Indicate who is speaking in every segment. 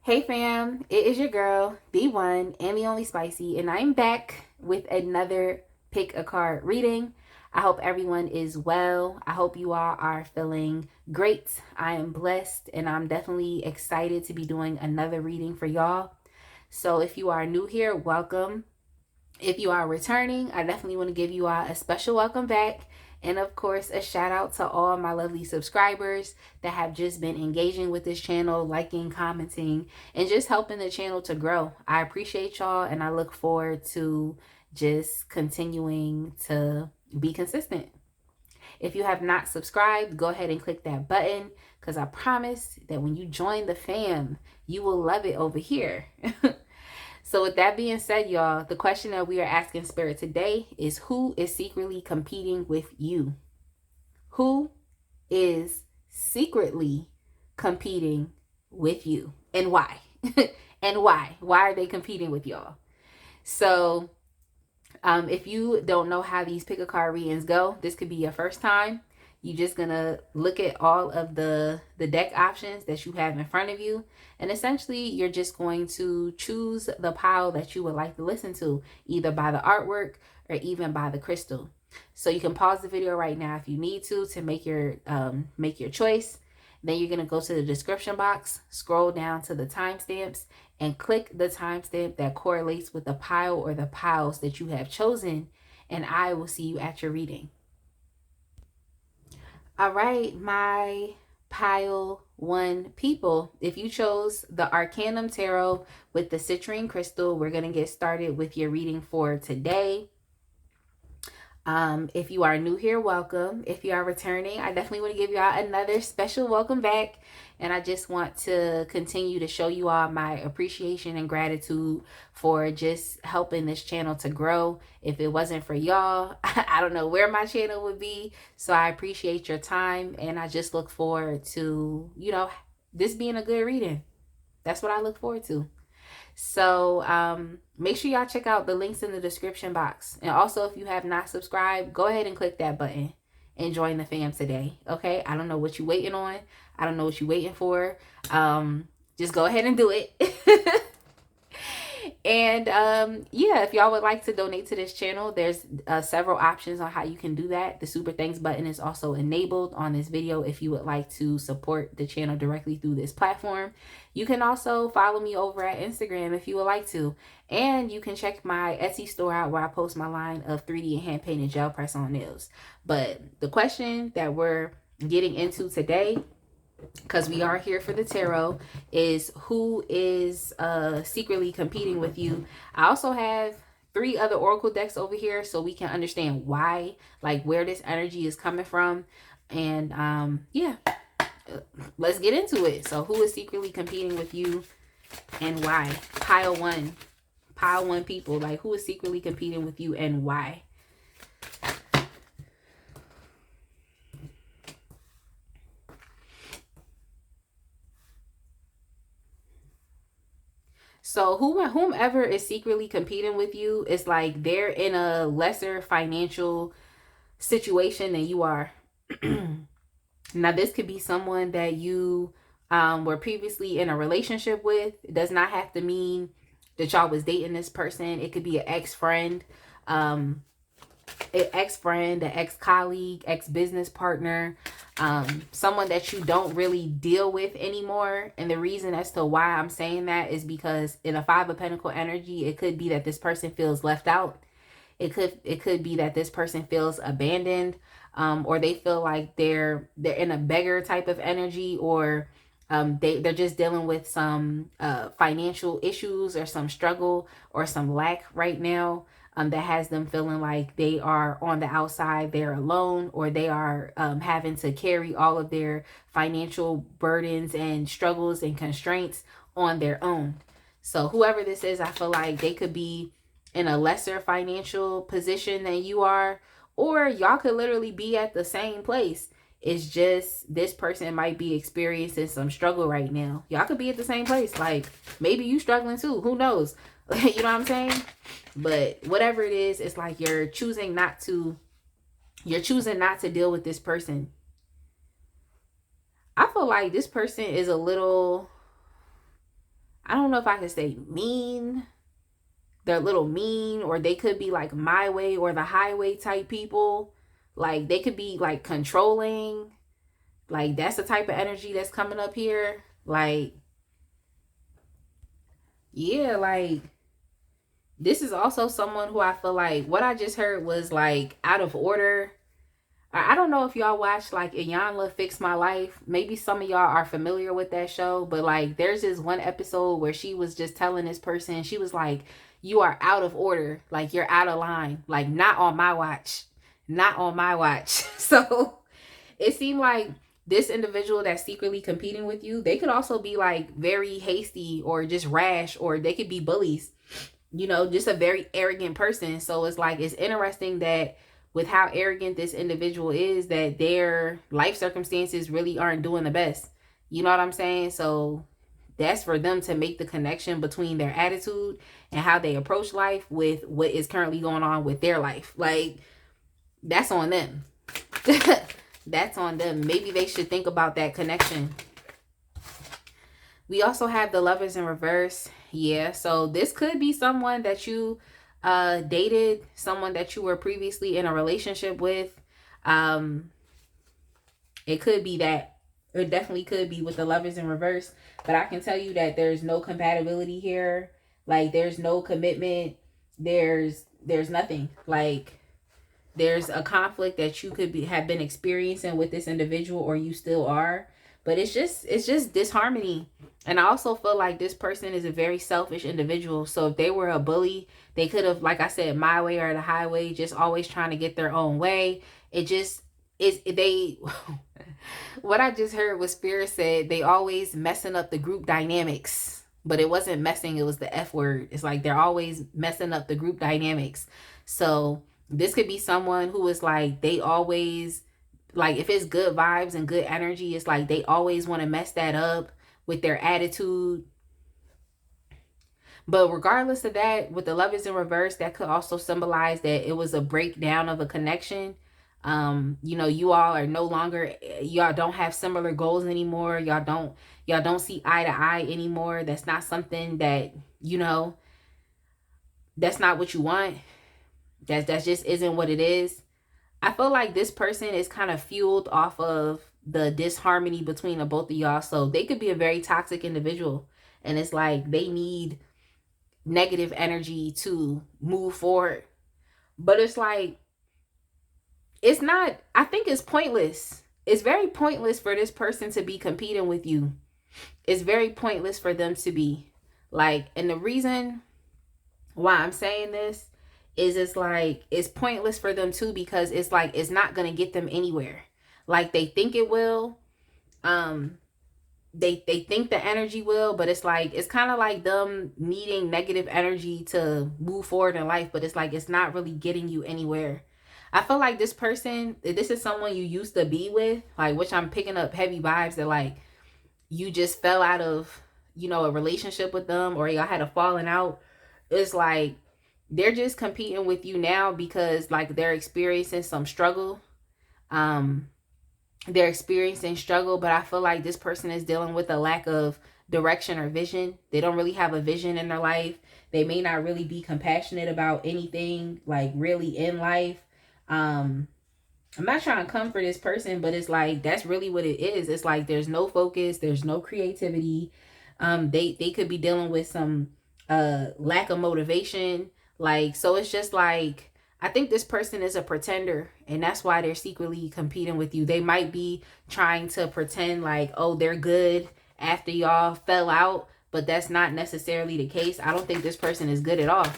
Speaker 1: Hey fam, it is your girl, the one and the only Spicy, and I'm back with another pick a card reading. I hope everyone is well. I hope you all are feeling great. I am blessed and I'm definitely excited to be doing another reading for y'all. So if you are new here, welcome. If you are returning, I definitely want to give you all a special welcome back. And of course, a shout out to all my lovely subscribers that have just been engaging with this channel, liking, commenting, and just helping the channel to grow. I appreciate y'all and I look forward to just continuing to be consistent. If you have not subscribed, go ahead and click that button because I promise that when you join the fam, you will love it over here. So with that being said, y'all, the question that we are asking Spirit today is, who is secretly competing with you? Who is secretly competing with you? And why? And why? Why are they competing with y'all? So if you don't know how these pick a card readings go, this could be your first time. You're just gonna look at all of the deck options that you have in front of you, and essentially you're just going to choose the pile that you would like to listen to, either by the artwork or even by the crystal. So you can pause the video right now if you need to make your choice. Then you're gonna go to the description box, scroll down to the timestamps, and click the timestamp that correlates with the pile or the piles that you have chosen, and I will see you at your reading. All right, my pile one people. If you chose the Arcanum Tarot with the citrine crystal, we're going to get started with your reading for today. If you are new here, welcome. If you are returning, I definitely want to give y'all another special welcome back. And I just want to continue to show you all my appreciation and gratitude for just helping this channel to grow. If it wasn't for y'all, I don't know where my channel would be. So I appreciate your time. And I just look forward to, this being a good reading. That's what I look forward to. So make sure y'all check out the links in the description box. And also, if you have not subscribed, go ahead and click that button and join the fam today. Okay? I don't know what you're waiting on. I don't know what you're waiting for. Just go ahead and do it. And yeah, if y'all would like to donate to this channel, there's several options on how you can do that. The super thanks button is also enabled on this video if you would like to support the channel directly through this platform. You can also follow me over at Instagram if you would like to, and you can check my Etsy store out where I post my line of 3D and hand painted gel press on nails. But the question that we're getting into today, because we are here for the tarot, is who is secretly competing with you. I also have 3 other oracle decks over here so we can understand why, like where this energy is coming from. And yeah, let's get into it. So who is secretly competing with you and why? Pile one people, like who is secretly competing with you and why? So whomever is secretly competing with you is like they're in a lesser financial situation than you are. Now, this could be someone that you were previously in a relationship with. It does not have to mean that y'all was dating this person. It could be an ex-friend, an ex-colleague, ex-business partner, someone that you don't really deal with anymore. And the reason as to why I'm saying that is because in a 5 of Pentacle energy, it could be that this person feels left out. It could be that this person feels abandoned, or they feel like they're in a beggar type of energy, or they're just dealing with some financial issues or some struggle or some lack right now. That has them feeling like they are on the outside, they're alone, or they are having to carry all of their financial burdens and struggles and constraints on their own. So whoever this is, I feel like they could be in a lesser financial position than you are, or y'all could literally be at the same place. It's just this person might be experiencing some struggle right now. Y'all could be at the same place. Like maybe you struggling too. Who knows? You know what I'm saying? But whatever it is, it's like you're choosing not to deal with this person. I feel like this person is a little know if I could say mean. They're a little mean, or they could be like my way or the highway type people. Like they could be like controlling. Like that's the type of energy that's coming up here. Like, yeah, like this is also someone who I feel like what I just heard was like out of order. I don't know if y'all watch like Iyanla Fix My Life. Maybe some of y'all are familiar with that show, but like there's this one episode where she was just telling this person, she was like, you are out of order, like you're out of line, like not on my watch, not on my watch. So it seemed like this individual that's secretly competing with you, they could also be like very hasty or just rash, or they could be bullies, you know, just a very arrogant person. So it's like, it's interesting that with how arrogant this individual is, that their life circumstances really aren't doing the best. You know what I'm saying? So that's for them to make the connection between their attitude and how they approach life with what is currently going on with their life. Like, that's on them. That's on them. Maybe they should think about that connection. We also have the Lovers in reverse. Yeah, so this could be someone that you dated, someone that you were previously in a relationship with. It could be that. It definitely could be with the Lovers in reverse. But I can tell you that there's no compatibility here. Like, there's no commitment. There's nothing. Like, there's a conflict that you could have been experiencing with this individual, or you still are. But it's just disharmony. And I also feel like this person is a very selfish individual. So if they were a bully, they could have, like I said, my way or the highway, just always trying to get their own way. It just is, they, what I just heard was Spirit said, they always messing up the group dynamics. But it wasn't messing, it was the F word. It's like they're always messing up the group dynamics. So this could be someone who is like, they always, like if it's good vibes and good energy, it's like they always want to mess that up with their attitude. But regardless of that, with the Lovers in reverse, that could also symbolize that it was a breakdown of a connection. You know, you all are no longer, y'all don't have similar goals anymore. Y'all don't see eye to eye anymore. That's not something that, you know, that's not what you want. That just isn't what it is. I feel like this person is kind of fueled off of the disharmony between the both of y'all. So they could be a very toxic individual. And it's like they need negative energy to move forward. But it's like, it's not, I think it's pointless. It's very pointless for this person to be competing with you. It's very pointless for them to be. Like, and the reason why I'm saying this is it's like, it's pointless for them too, because it's like, it's not going to get them anywhere. Like they think it will. They think the energy will, but it's like, it's kind of like them needing negative energy to move forward in life, but it's like, it's not really getting you anywhere. I feel like this person, this is someone you used to be with, like, which I'm picking up heavy vibes that like you just fell out of, you know, a relationship with them, or y'all had a falling out. It's like they're just competing with you now because like they're experiencing some struggle. They're experiencing struggle, but I feel like this person is dealing with a lack of direction or vision. They don't really have a vision in their life. They may not really be compassionate about anything like really in life. I'm not trying to comfort this person, but it's like, that's really what it is. It's like, there's no focus. There's no creativity. They could be dealing with some, lack of motivation. Like, so it's just like, I think this person is a pretender, and that's why they're secretly competing with you. They might be trying to pretend like, oh, they're good after y'all fell out, but that's not necessarily the case. I don't think this person is good at all.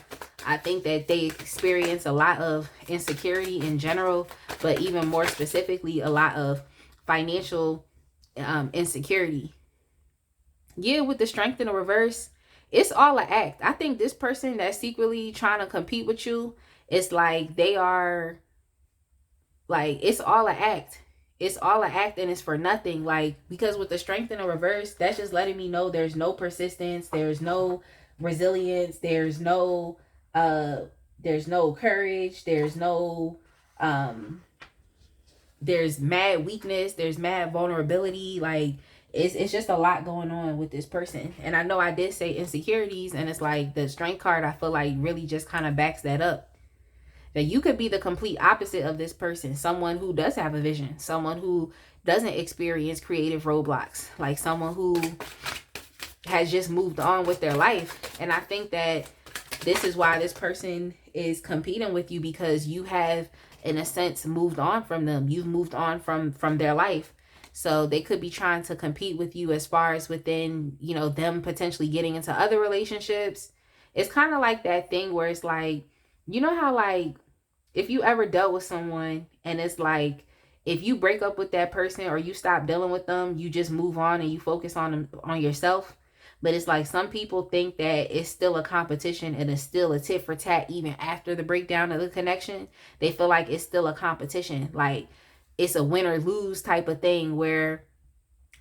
Speaker 1: I think that they experience a lot of insecurity in general, but even more specifically, a lot of financial insecurity. Yeah, with the Strength in the reverse, it's all an act. I think this person that's secretly trying to compete with you, it's like they are, like, it's all an act. It's all an act, and it's for nothing. Like, because with the Strength in the reverse, that's just letting me know there's no persistence, there's no resilience, there's no courage, there's no there's mad weakness, there's mad vulnerability. Like, it's just a lot going on with this person. And I know I did say insecurities, and it's like the strength card, I feel like really just kind of backs that up. That you could be the complete opposite of this person. Someone who does have a vision. Someone who doesn't experience creative roadblocks. Like someone who has just moved on with their life. And I think that this is why this person is competing with you, because you have, in a sense, moved on from them. You've moved on from their life. So they could be trying to compete with you as far as within, you know, them potentially getting into other relationships. It's kind of like that thing where it's like, you know how like, if you ever dealt with someone and it's like, if you break up with that person or you stop dealing with them, you just move on and you focus on yourself. But it's like some people think that it's still a competition and it's still a tit for tat even after the breakdown of the connection. They feel like it's still a competition. Like it's a win or lose type of thing where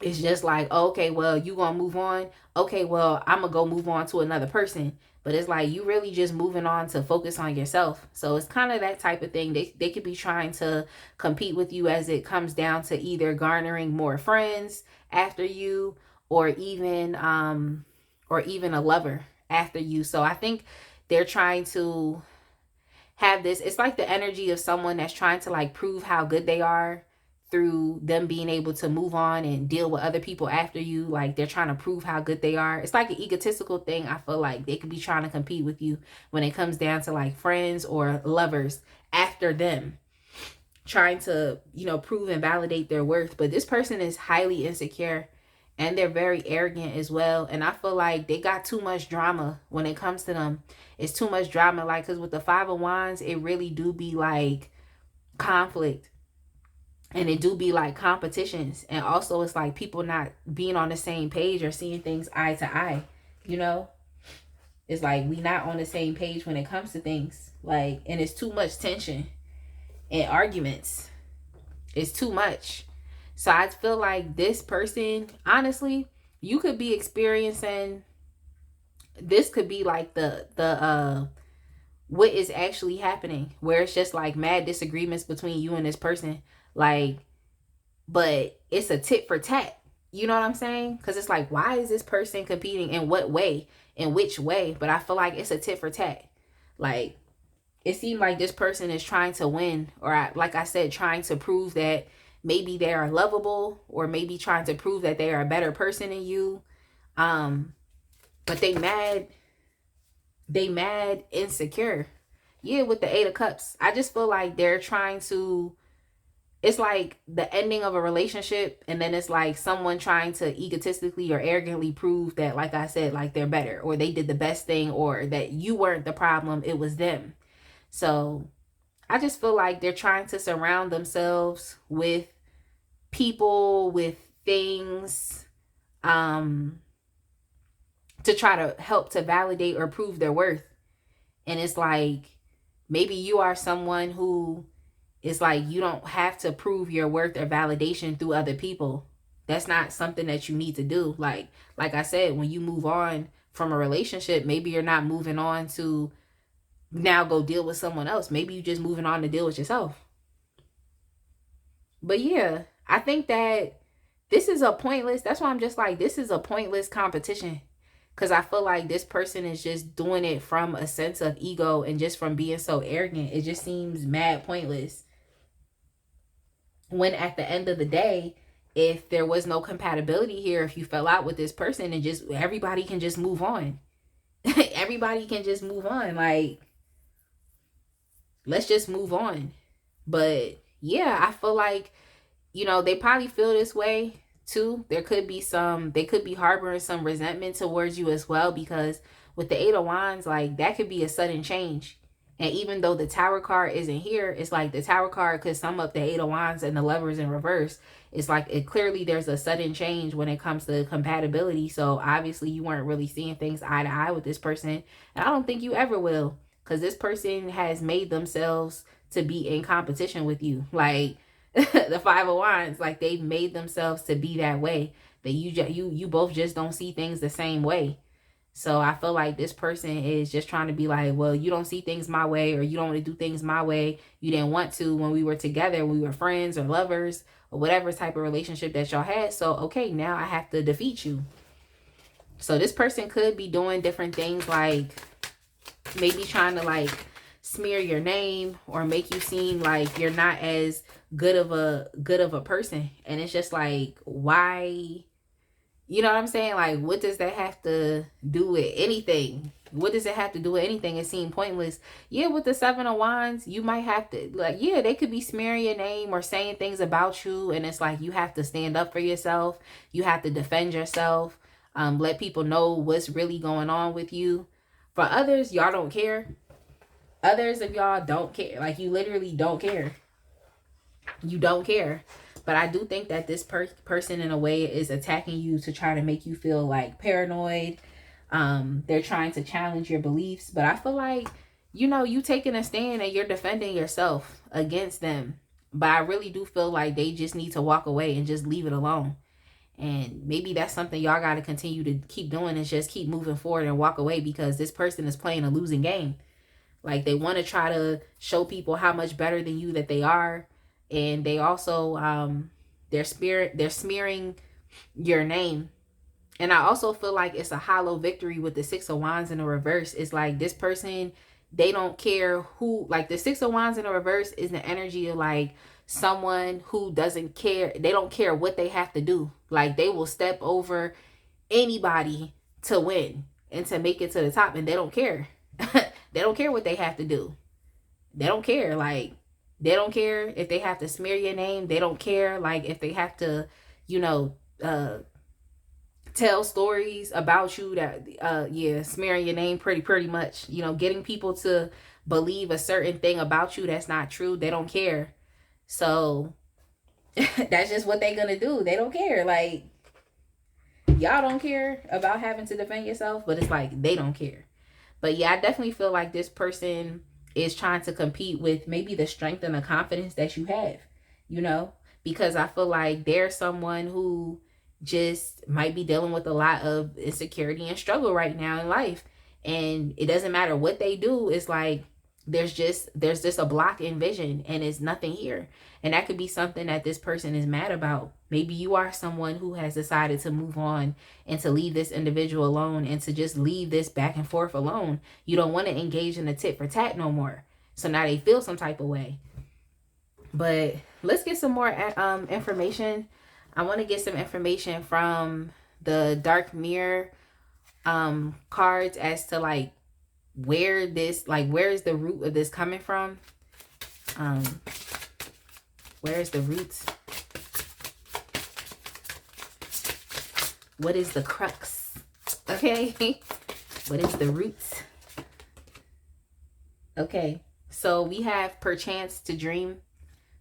Speaker 1: it's just like, oh, okay, well, you gonna move on. Okay, well, I'm gonna go move on to another person. But it's like you really just moving on to focus on yourself. So it's kind of that type of thing. They could be trying to compete with you as it comes down to either garnering more friends after you, or even a lover after you. So I think they're trying to have this, it's like the energy of someone that's trying to like prove how good they are through them being able to move on and deal with other people after you. Like they're trying to prove how good they are. It's like an egotistical thing. I feel like they could be trying to compete with you when it comes down to like friends or lovers after them, trying to, you know, prove and validate their worth. But this person is highly insecure and they're very arrogant as well. And I feel like they got too much drama when it comes to them. It's too much drama. Like, because with the Five of Wands, it really do be like conflict. And it do be like competitions. And also it's like people not being on the same page or seeing things eye to eye. You know? It's like we not on the same page when it comes to things. Like, and it's too much tension and arguments. It's too much. So I feel like this person, honestly, you could be experiencing, this could be like the what is actually happening, where it's just like mad disagreements between you and this person. Like, but it's a tit for tat. You know what I'm saying? Because it's like, why is this person competing? In what way? In which way? But I feel like it's a tit for tat. Like, it seemed like this person is trying to win, or like I said, trying to prove that maybe they are lovable, or maybe trying to prove that they are a better person than you. But they mad insecure. Yeah, with the Eight of Cups. I just feel like they're trying to, it's like the ending of a relationship, and then it's like someone trying to egotistically or arrogantly prove that, like I said, like they're better, or they did the best thing, or that you weren't the problem, it was them. So I just feel like they're trying to surround themselves with people, with things, to try to help to validate or prove their worth. And it's like, maybe you are someone who is like, you don't have to prove your worth or validation through other people. That's not something that you need to do. Like I said, when you move on from a relationship, maybe you're not moving on to now go deal with someone else. Maybe you're just moving on to deal with yourself. But yeah, I think that this is a pointless, that's why I'm just like, this is a pointless competition. Because I feel like this person is just doing it from a sense of ego and just from being so arrogant. It just seems mad pointless. When at the end of the day, if there was no compatibility here, if you fell out with this person, and just everybody can just move on. Everybody can just move on. Like, let's just move on. But yeah, I feel like, you know, they probably feel this way too. They could be harboring some resentment towards you as well, because with the Eight of Wands, like that could be a sudden change. And even though the Tower card isn't here, it's like the Tower card could sum up the Eight of Wands and the Lovers in reverse. It's like clearly there's a sudden change when it comes to compatibility. So obviously you weren't really seeing things eye to eye with this person. And I don't think you ever will, because this person has made themselves to be in competition with you. Like the Five of Wands, like they've made themselves to be that way. That you both just don't see things the same way. So I feel like this person is just trying to be like, well, you don't see things my way, or you don't want to do things my way. You didn't want to when we were together, when we were friends or lovers or whatever type of relationship that y'all had. So, okay, now I have to defeat you. So this person could be doing different things, like maybe trying to like smear your name or make you seem like you're not as good of a person. And it's just like, why? You know what I'm saying? Like, what does that have to do with anything? What does it have to do with anything? It seemed pointless. Yeah, with the 7 of Wands, you might have to, like, yeah, they could be smearing your name or saying things about you. And it's like, you have to stand up for yourself. You have to defend yourself. Let people know what's really going on with you. For others, y'all don't care. Others of y'all don't care. Like, you literally don't care. You don't care. But I do think that this person in a way is attacking you to try to make you feel like paranoid. They're trying to challenge your beliefs. But I feel like, you know, you taking a stand and you're defending yourself against them. But I really do feel like they just need to walk away and just leave it alone. And maybe that's something y'all got to continue to keep doing, is just keep moving forward and walk away, because this person is playing a losing game. Like, they want to try to show people how much better than you that they are. And they also, they're smearing your name. And I also feel like it's a hollow victory with the 6 of Wands in the reverse. It's like this person, they don't care who, like the 6 of Wands in the reverse is the energy of like someone who doesn't care. They don't care what they have to do. Like, they will step over anybody to win and to make it to the top, and they don't care. They don't care what they have to do. They don't care. Like, they don't care if they have to smear your name. They don't care, like, if they have to, you know, tell stories about you that, smearing your name pretty much, you know, getting people to believe a certain thing about you that's not true. They don't care. So that's just what they're gonna do. They don't care. Like, y'all don't care about having to defend yourself, but it's like they don't care. But yeah, I definitely feel like this person is trying to compete with maybe the strength and the confidence that you have, you know, because I feel like there's someone who just might be dealing with a lot of insecurity and struggle right now in life. And it doesn't matter what they do. It's like, there's just a block in vision, and it's nothing here. And that could be something that this person is mad about. Maybe you are someone who has decided to move on and to leave this individual alone, and to just leave this back and forth alone. You don't want to engage in a tit for tat no more. So now they feel some type of way. But let's get some more information. I want to get some information from the Dark Mirror cards as to like where is the root of this coming from? Where is the roots? What is the crux? Okay. What is the roots? Okay. So we have perchance to dream.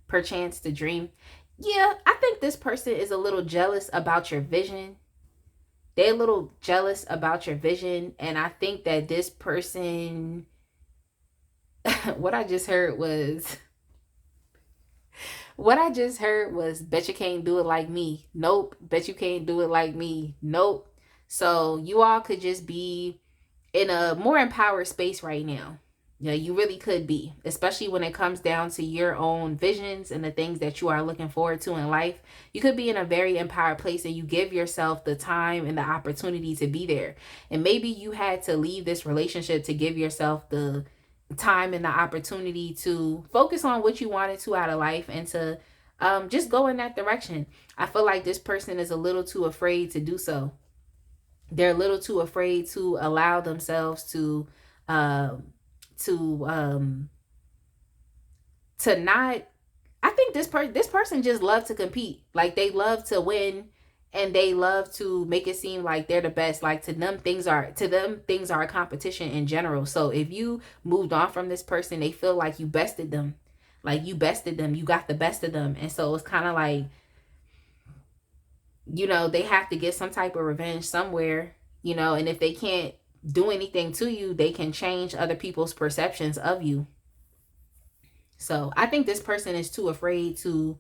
Speaker 1: Perchance to dream. Yeah, I think this person is a little jealous about your vision. They're a little jealous about your vision. And I think that this person, what I just heard was, bet you can't do it like me. Nope. Bet you can't do it like me. Nope. So you all could just be in a more empowered space right now. Yeah, you really could be, especially when it comes down to your own visions and the things that you are looking forward to in life. You could be in a very empowered place, and you give yourself the time and the opportunity to be there. And maybe you had to leave this relationship to give yourself the time and the opportunity to focus on what you wanted to out of life, and to just go in that direction. I feel like this person is a little too afraid to do so. They're a little too afraid to allow themselves to not. I think this person just loves to compete. Like, they love to win, and they love to make it seem like they're the best. Like, to them things are a competition in general. So if you moved on from this person, they feel like you bested them. Like, you bested them, you got the best of them. And so it's kind of like, you know, they have to get some type of revenge somewhere, you know. And if they can't do anything to you, they can change other people's perceptions of you. So I think this person is too afraid to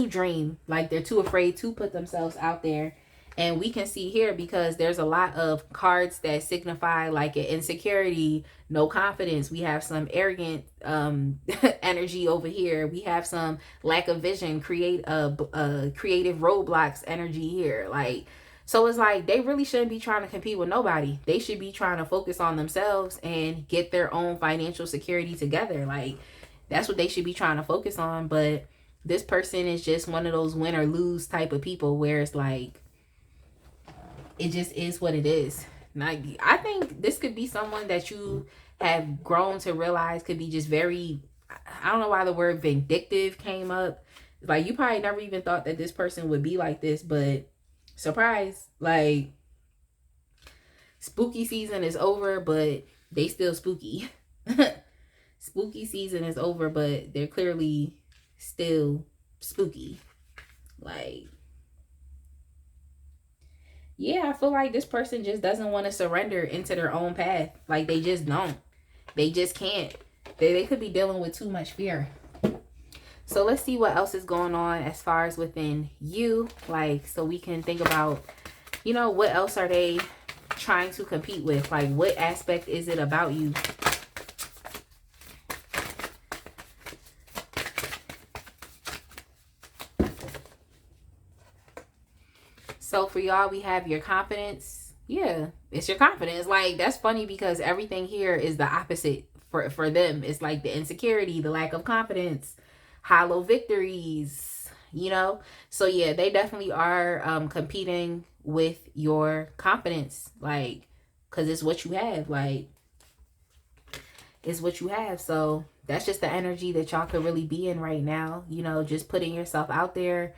Speaker 1: dream. Like, they're too afraid to put themselves out there And we can see here, because there's a lot of cards that signify like an insecurity, no confidence. We have some arrogant energy over here. We have some lack of vision, creative roadblocks energy here. Like, so it's like they really shouldn't be trying to compete with nobody. They should be trying to focus on themselves and get their own financial security together. Like, that's what they should be trying to focus on. But this person is just one of those win or lose type of people where it's like, it just is what it is. Like, I think this could be someone that you have grown to realize could be just very, I don't know why the word vindictive came up. Like, you probably never even thought that this person would be like this, but surprise, like, spooky season is over, but they still spooky. Spooky season is over, but they're clearly still spooky. Like, yeah, I feel like this person just doesn't want to surrender into their own path. Like, they just don't. They just can't. They could be dealing with too much fear. So let's see what else is going on as far as within you. Like, so we can think about, you know, what else are they trying to compete with? Like, what aspect is it about you? So for y'all, we have your confidence. Yeah, it's your confidence. Like, that's funny because everything here is the opposite for them. It's like the insecurity, the lack of confidence, hollow victories, you know? So yeah, they definitely are competing with your confidence. Like, because it's what you have. Like, it's what you have. So that's just the energy that y'all could really be in right now. You know, just putting yourself out there.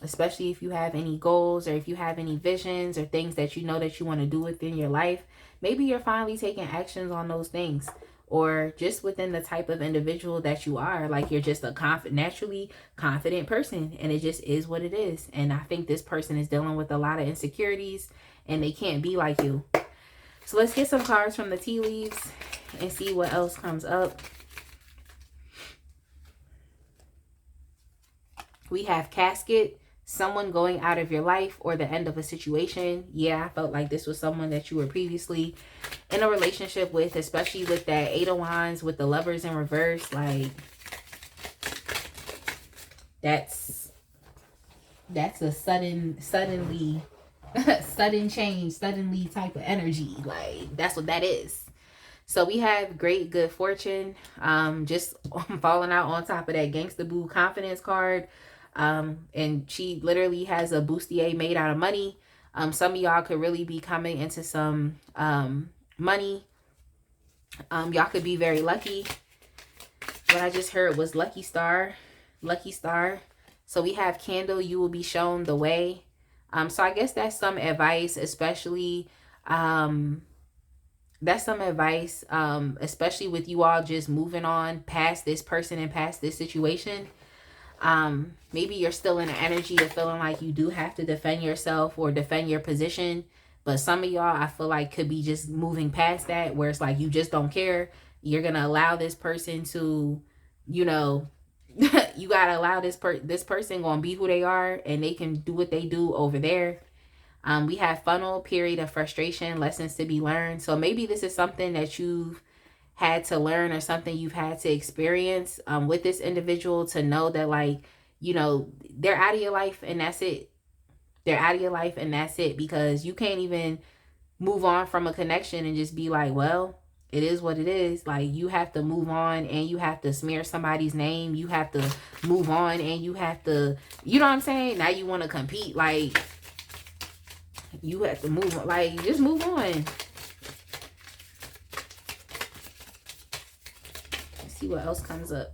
Speaker 1: Especially if you have any goals or if you have any visions or things that you know that you want to do within your life. Maybe you're finally taking actions on those things, or just within the type of individual that you are. Like, you're just a naturally confident person, and it just is what it is. And I think this person is dealing with a lot of insecurities, and they can't be like you. So let's get some cards from the tea leaves and see what else comes up. We have casket, someone going out of your life, or the end of a situation. Yeah, I felt like this was someone that you were previously in a relationship with, especially with that 8 of Wands with the Lovers in reverse. Like, that's a suddenly sudden change, suddenly type of energy. Like, that's what that is. So we have great good fortune, just falling out on top of that Gangsta Boo confidence card. And she literally has a bustier made out of money. Some of y'all could really be coming into some money. Y'all could be very lucky. What I just heard was lucky star, lucky star. So we have candle, you will be shown the way. So I guess that's some advice, especially especially with you all just moving on past this person and past this situation. Maybe you're still in the energy of feeling like you do have to defend yourself or defend your position, but some of y'all, I feel like, could be just moving past that, where it's like you just don't care. You're gonna allow this person to, you know, you gotta allow this person gonna be who they are, and they can do what they do over there. We have funnel, period of frustration, lessons to be learned. So maybe this is something that you've had to learn, or something you've had to experience with this individual, to know that, like, you know, they're out of your life and that's it. They're out of your life and that's it, because you can't even move on from a connection and just be like, well, it is what it is. Like, you have to move on, and you have to smear somebody's name. You have to move on, and you have to, you know what I'm saying? Now you want to compete. Like, you have to move on. Like, just move on. See what else comes up.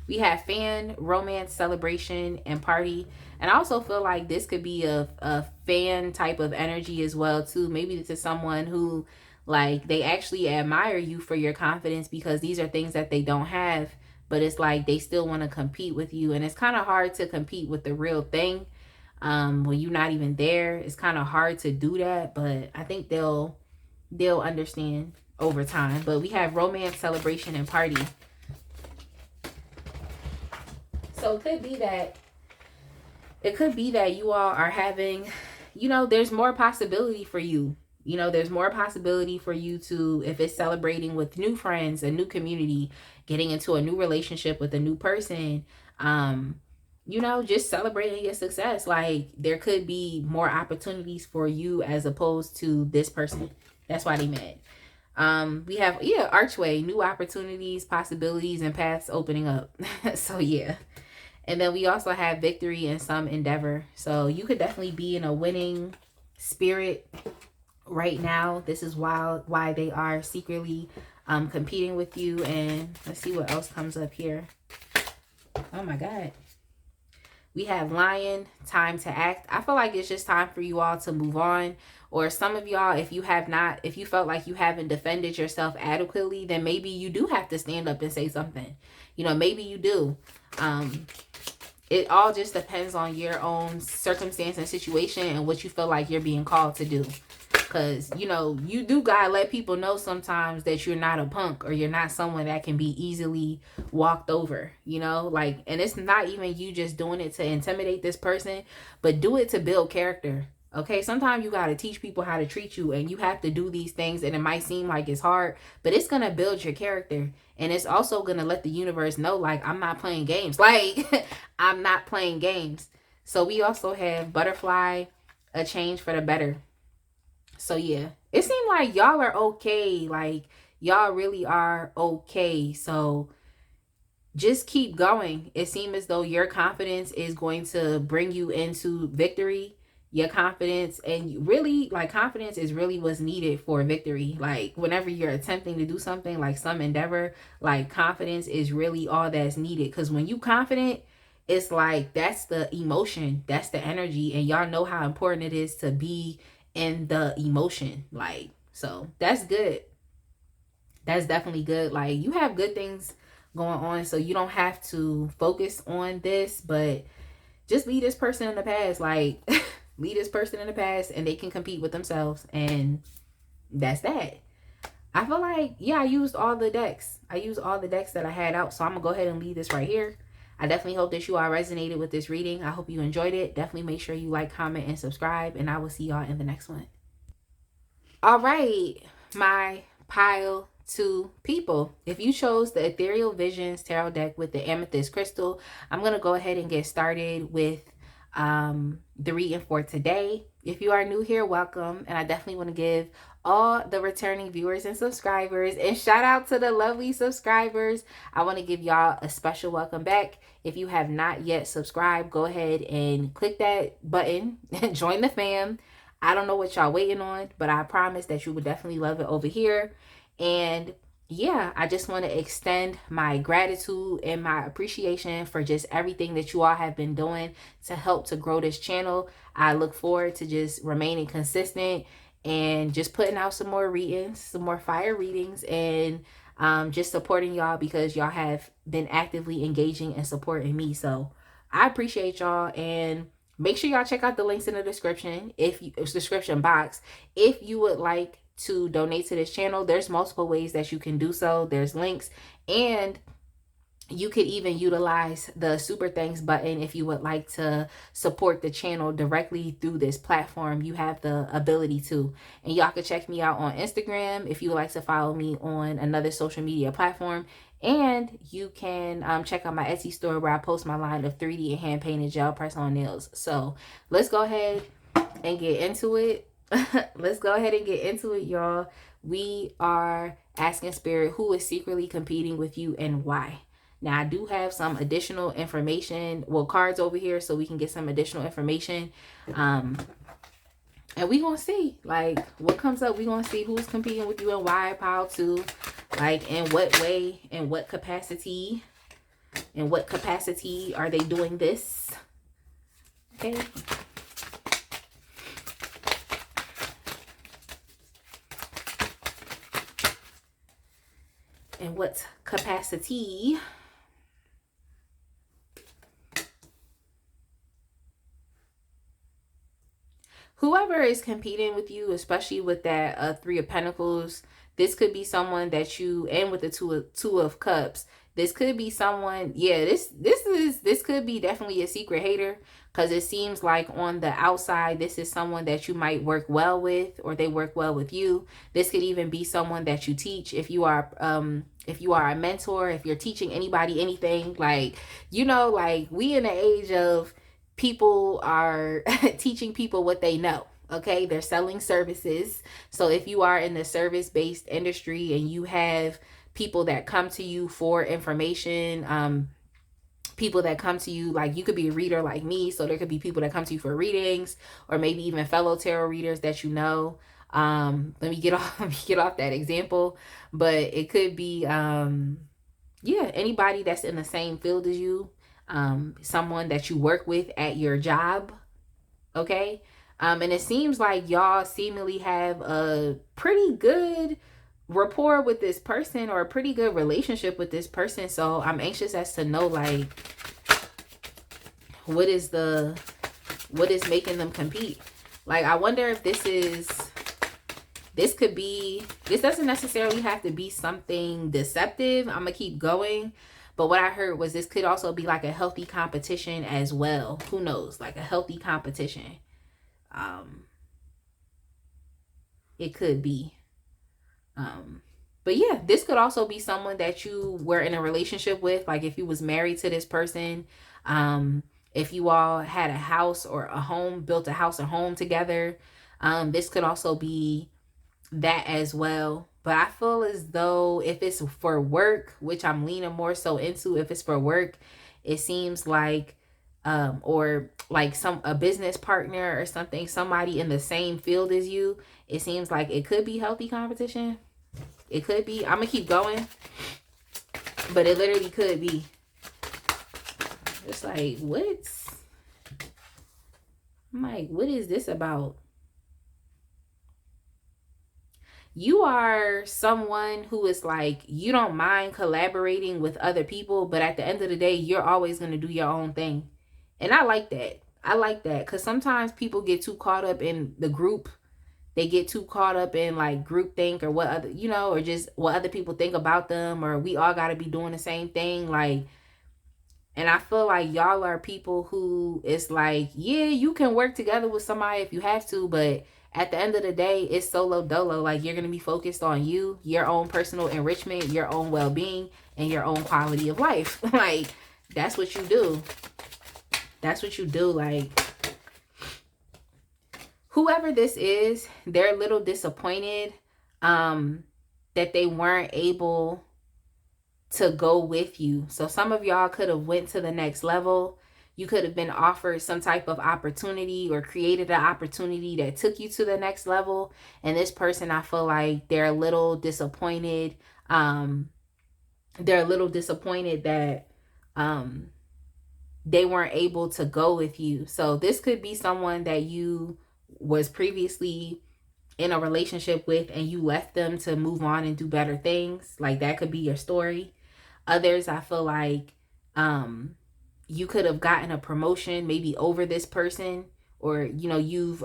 Speaker 1: We have fan, romance, celebration, and party. And I also feel like this could be a fan type of energy as well too. Maybe this is someone who, like, they actually admire you for your confidence, because these are things that they don't have, but it's like they still want to compete with you. And it's kind of hard to compete with the real thing when you're not even there. It's kind of hard to do that, but I think they'll understand over time. But we have romance, celebration, and party. So it could be that it could be that you all are having, there's more possibility for you. There's more possibility for you to, if it's celebrating with new friends, a new community, getting into a new relationship with a new person, just celebrating your success. Like, there could be more opportunities for you as opposed to this person. That's why they mad. We have, archway, new opportunities, possibilities, and paths opening up. So yeah. And then we also have victory in some endeavor. So you could definitely be in a winning spirit right now. This is why they are secretly competing with you. And let's see what else comes up here. Oh my God. We have lion, time to act. I feel like it's just time for you all to move on. Or some of y'all, if you felt like you haven't defended yourself adequately, then maybe you do have to stand up and say something. Maybe you do. It all just depends on your own circumstance and situation and what you feel like you're being called to do. Because, you do gotta let people know sometimes that you're not a punk or you're not someone that can be easily walked over, and it's not even you just doing it to intimidate this person, but do it to build character. Okay, sometimes you got to teach people how to treat you, and you have to do these things, and it might seem like it's hard, but it's going to build your character, and it's also going to let the universe know, like, I'm not playing games. Like, I'm not playing games. So we also have butterfly, a change for the better. So yeah, it seemed like y'all are okay. Like, y'all really are okay. So just keep going. It seems as though your confidence is going to bring you into victory. Your confidence, and really, like, confidence is really what's needed for victory. Like, whenever you're attempting to do something, like some endeavor, like, confidence is really all that's needed. Because when you confident, it's like, that's the emotion, that's the energy, and y'all know how important it is to be in the emotion. Like, so that's good. That's definitely good. Like, you have good things going on, so you don't have to focus on this, but just leave this person in the past. Like, leave this person in the past, and they can compete with themselves, and that's that. I feel like, yeah, I used all the decks. That I had out, so I'm gonna go ahead and leave this right here. I definitely hope that you all resonated with this reading. I hope you enjoyed it. Definitely make sure you like, comment, and subscribe, and I will see y'all in the next one. All right, my pile 2 people. If you chose the Ethereal Visions Tarot deck with the Amethyst Crystal, I'm going to go ahead and get started with the reading for today. If you are new here, welcome. And I definitely want to give all the returning viewers and subscribers, and shout out to the lovely subscribers. I want to give y'all a special welcome back. If you have not yet subscribed, go ahead and click that button and join the fam. I don't know what y'all waiting on, but I promise that you would definitely love it over here. And yeah, I just want to extend my gratitude and my appreciation for just everything that you all have been doing to help to grow this channel. I look forward to just remaining consistent and just putting out some more readings, some more fire readings, and just supporting y'all, because y'all have been actively engaging and supporting me. So I appreciate y'all, and make sure y'all check out the links in the description, description box, if you would like to donate to this channel. There's multiple ways that you can do so. There's links, and you could even utilize the super thanks button if you would like to support the channel directly through this platform. You have the ability to. And y'all can check me out on Instagram if you would like to follow me on another social media platform. And you can check out my Etsy store, where I post my line of 3D and hand painted gel press-on nails. So let's go ahead and get into it. Let's go ahead and get into it, y'all. We are asking Spirit, who is secretly competing with you and why? Now, I do have some additional information, cards over here, so we can get some additional information. And we gonna see, like, what comes up. We gonna see who's competing with you and why. Pile 2, like, in what way, in what capacity are they doing this? Okay. In what capacity? Whoever is competing with you, especially with that 3 of Pentacles, this could be someone that you, and with the two of Cups, This could be someone, yeah, this could be definitely a secret hater, because it seems like on the outside this is someone that you might work well with, or they work well with you. This could even be someone that you teach. If you are a mentor, if you're teaching anybody anything, like, like we in the age of people are teaching people what they know. Okay, they're selling services. So if you are in the service-based industry and you have people that come to you for information, people that come to you, like, you could be a reader like me, so there could be people that come to you for readings, or maybe even fellow tarot readers that let me get off that example, but it could be yeah, anybody that's in the same field as you, someone that you work with at your job. Okay. And it seems like y'all seemingly have a pretty good rapport with this person, or a pretty good relationship with this person. So I'm anxious as to know, like, what is making them compete. Like, I wonder if this doesn't necessarily have to be something deceptive. I'm gonna keep going. But what I heard was this could also be like a healthy competition as well. Who knows? Like a healthy competition. It could be. But yeah, this could also be someone that you were in a relationship with. Like if you was married to this person, if you all had a house or a home, built a house or home together, this could also be that as well. But I feel as though if it's for work, which I'm leaning more so into, if it's for work, it seems like or like a business partner or something, somebody in the same field as you, it seems like it could be healthy competition. It could be. I'm gonna keep going, but it literally could be. It's like, I'm like, what is this about? You are someone who is like, you don't mind collaborating with other people, but at the end of the day, you're always going to do your own thing. And I like that. I like that, because sometimes people get too caught up in the group. They get too caught up in like group think, or what other, or just what other people think about them, or we all got to be doing the same thing. Like, and I feel like y'all are people who, it's like, yeah, you can work together with somebody if you have to, but at the end of the day, it's solo dolo. Like, you're going to be focused on you, your own personal enrichment, your own well-being, and your own quality of life. Like, that's what you do. That's what you do. Like, whoever this is, they're a little disappointed that they weren't able to go with you. So some of y'all could have went to the next level. You could have been offered some type of opportunity, or created an opportunity that took you to the next level. And this person, I feel like they're a little disappointed. They're a little disappointed that they weren't able to go with you. So this could be someone that you was previously in a relationship with, and you left them to move on and do better things. Like, that could be your story. Others, I feel like you could have gotten a promotion maybe over this person, or you've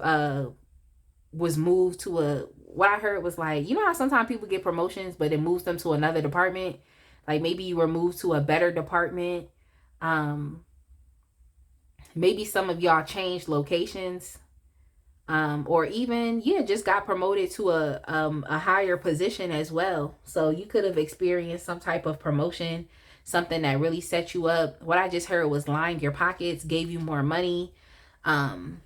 Speaker 1: was moved to what I heard was like, how sometimes people get promotions but it moves them to another department. Like, maybe you were moved to a better department. Maybe some of y'all changed locations, or even just got promoted to a higher position as well. So you could have experienced some type of promotion, something that really set you up. What I just heard was lined your pockets, gave you more money. And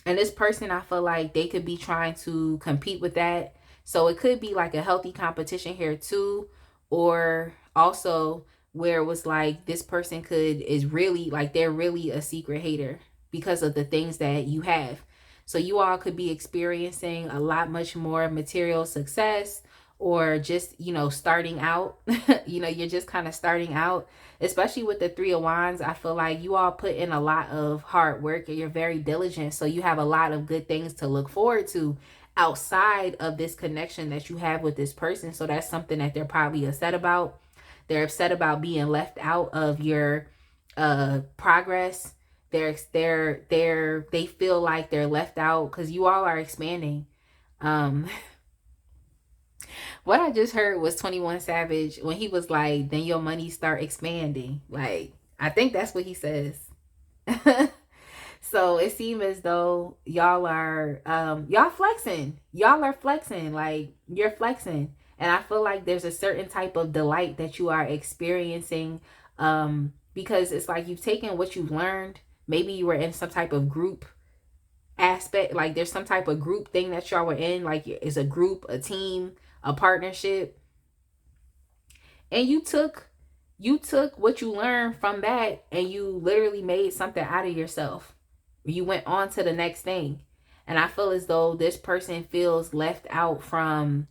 Speaker 1: this person, I feel like they could be trying to compete with that. So it could be like a healthy competition here too, or also where it was like this person is really like, they're really a secret hater because of the things that you have. So you all could be experiencing a lot much more material success, or just, starting out. You're just kind of starting out, especially with the 3 of Wands. I feel like you all put in a lot of hard work, and you're very diligent. So you have a lot of good things to look forward to outside of this connection that you have with this person. So that's something that they're probably upset about. They're upset about being left out of your progress. They feel like they're left out because you all are expanding. When What I just heard was 21 Savage when he was like, then your money start expanding. Like, I think that's what he says. So it seems as though y'all are y'all flexing. Y'all are flexing. Like, you're flexing. And I feel like there's a certain type of delight that you are experiencing, because it's like you've taken what you've learned. Maybe you were in some type of group aspect, like there's some type of group thing that y'all were in, like it's a group, a team, a partnership, and you took what you learned from that and you literally made something out of yourself. You went on to the next thing. And I feel as though this person feels left out from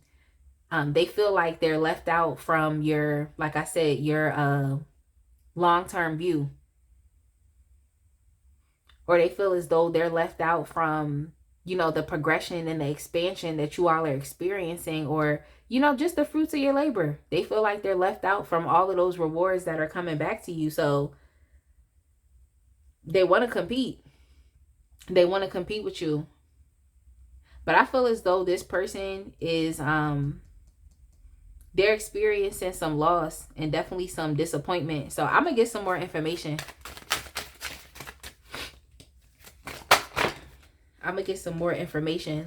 Speaker 1: they feel like they're left out from your, like I said, your long-term view, or they feel as though they're left out from, the progression and the expansion that you all are experiencing, or, just the fruits of your labor. They feel like they're left out from all of those rewards that are coming back to you. So they want to compete. They want to compete with you. But I feel as though this person is, they're experiencing some loss and definitely some disappointment. So I'm going to get some more information.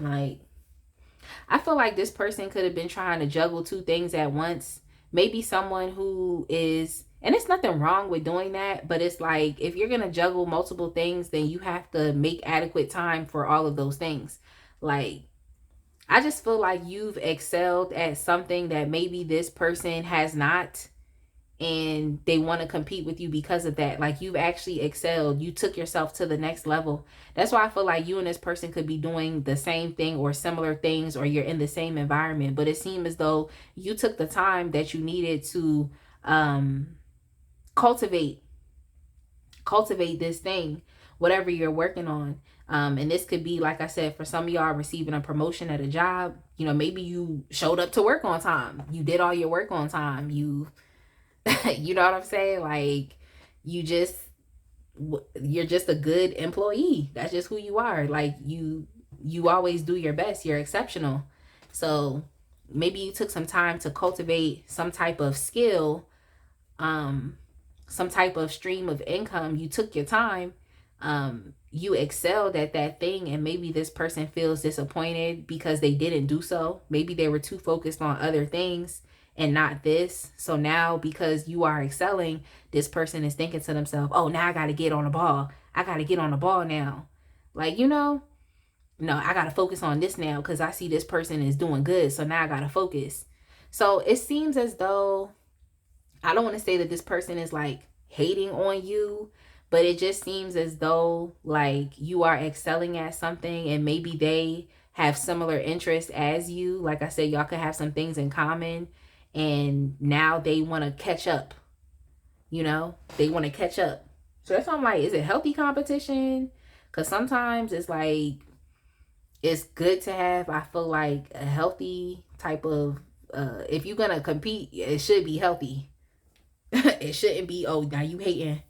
Speaker 1: Like, I feel like this person could have been trying to juggle two things at once. Maybe someone who is, and it's nothing wrong with doing that, but it's like, if you're going to juggle multiple things, then you have to make adequate time for all of those things. Like, I just feel like you've excelled at something that maybe this person has not, and they want to compete with you because of that. Like, you've actually excelled. You took yourself to the next level. That's why I feel like you and this person could be doing the same thing or similar things, or you're in the same environment. But it seemed as though you took the time that you needed to cultivate this thing, whatever you're working on. And this could be, like I said, for some of y'all receiving a promotion at a job. Maybe you showed up to work on time. You did all your work on time. You know what I'm saying? Like, you're just a good employee. That's just who you are. Like, you always do your best. You're exceptional. So maybe you took some time to cultivate some type of skill, some type of stream of income. You took your time. You excelled at that thing, and maybe this person feels disappointed because they didn't do so. Maybe they were too focused on other things and not this. So now, because you are excelling, this person is thinking to themselves, oh, now I got to get on the ball. I got to get on the ball now. Like, no, I got to focus on this now because I see this person is doing good. So now I got to focus. So it seems as though, I don't want to say that this person is like hating on you, but it just seems as though like you are excelling at something, and maybe they have similar interests as you. Like I said, y'all could have some things in common, and now they want to catch up. They want to catch up. So that's why I'm like, is it healthy competition? Because sometimes it's like, it's good to have, I feel like, a healthy type of, if you're going to compete, it should be healthy. It shouldn't be, oh, now you hating.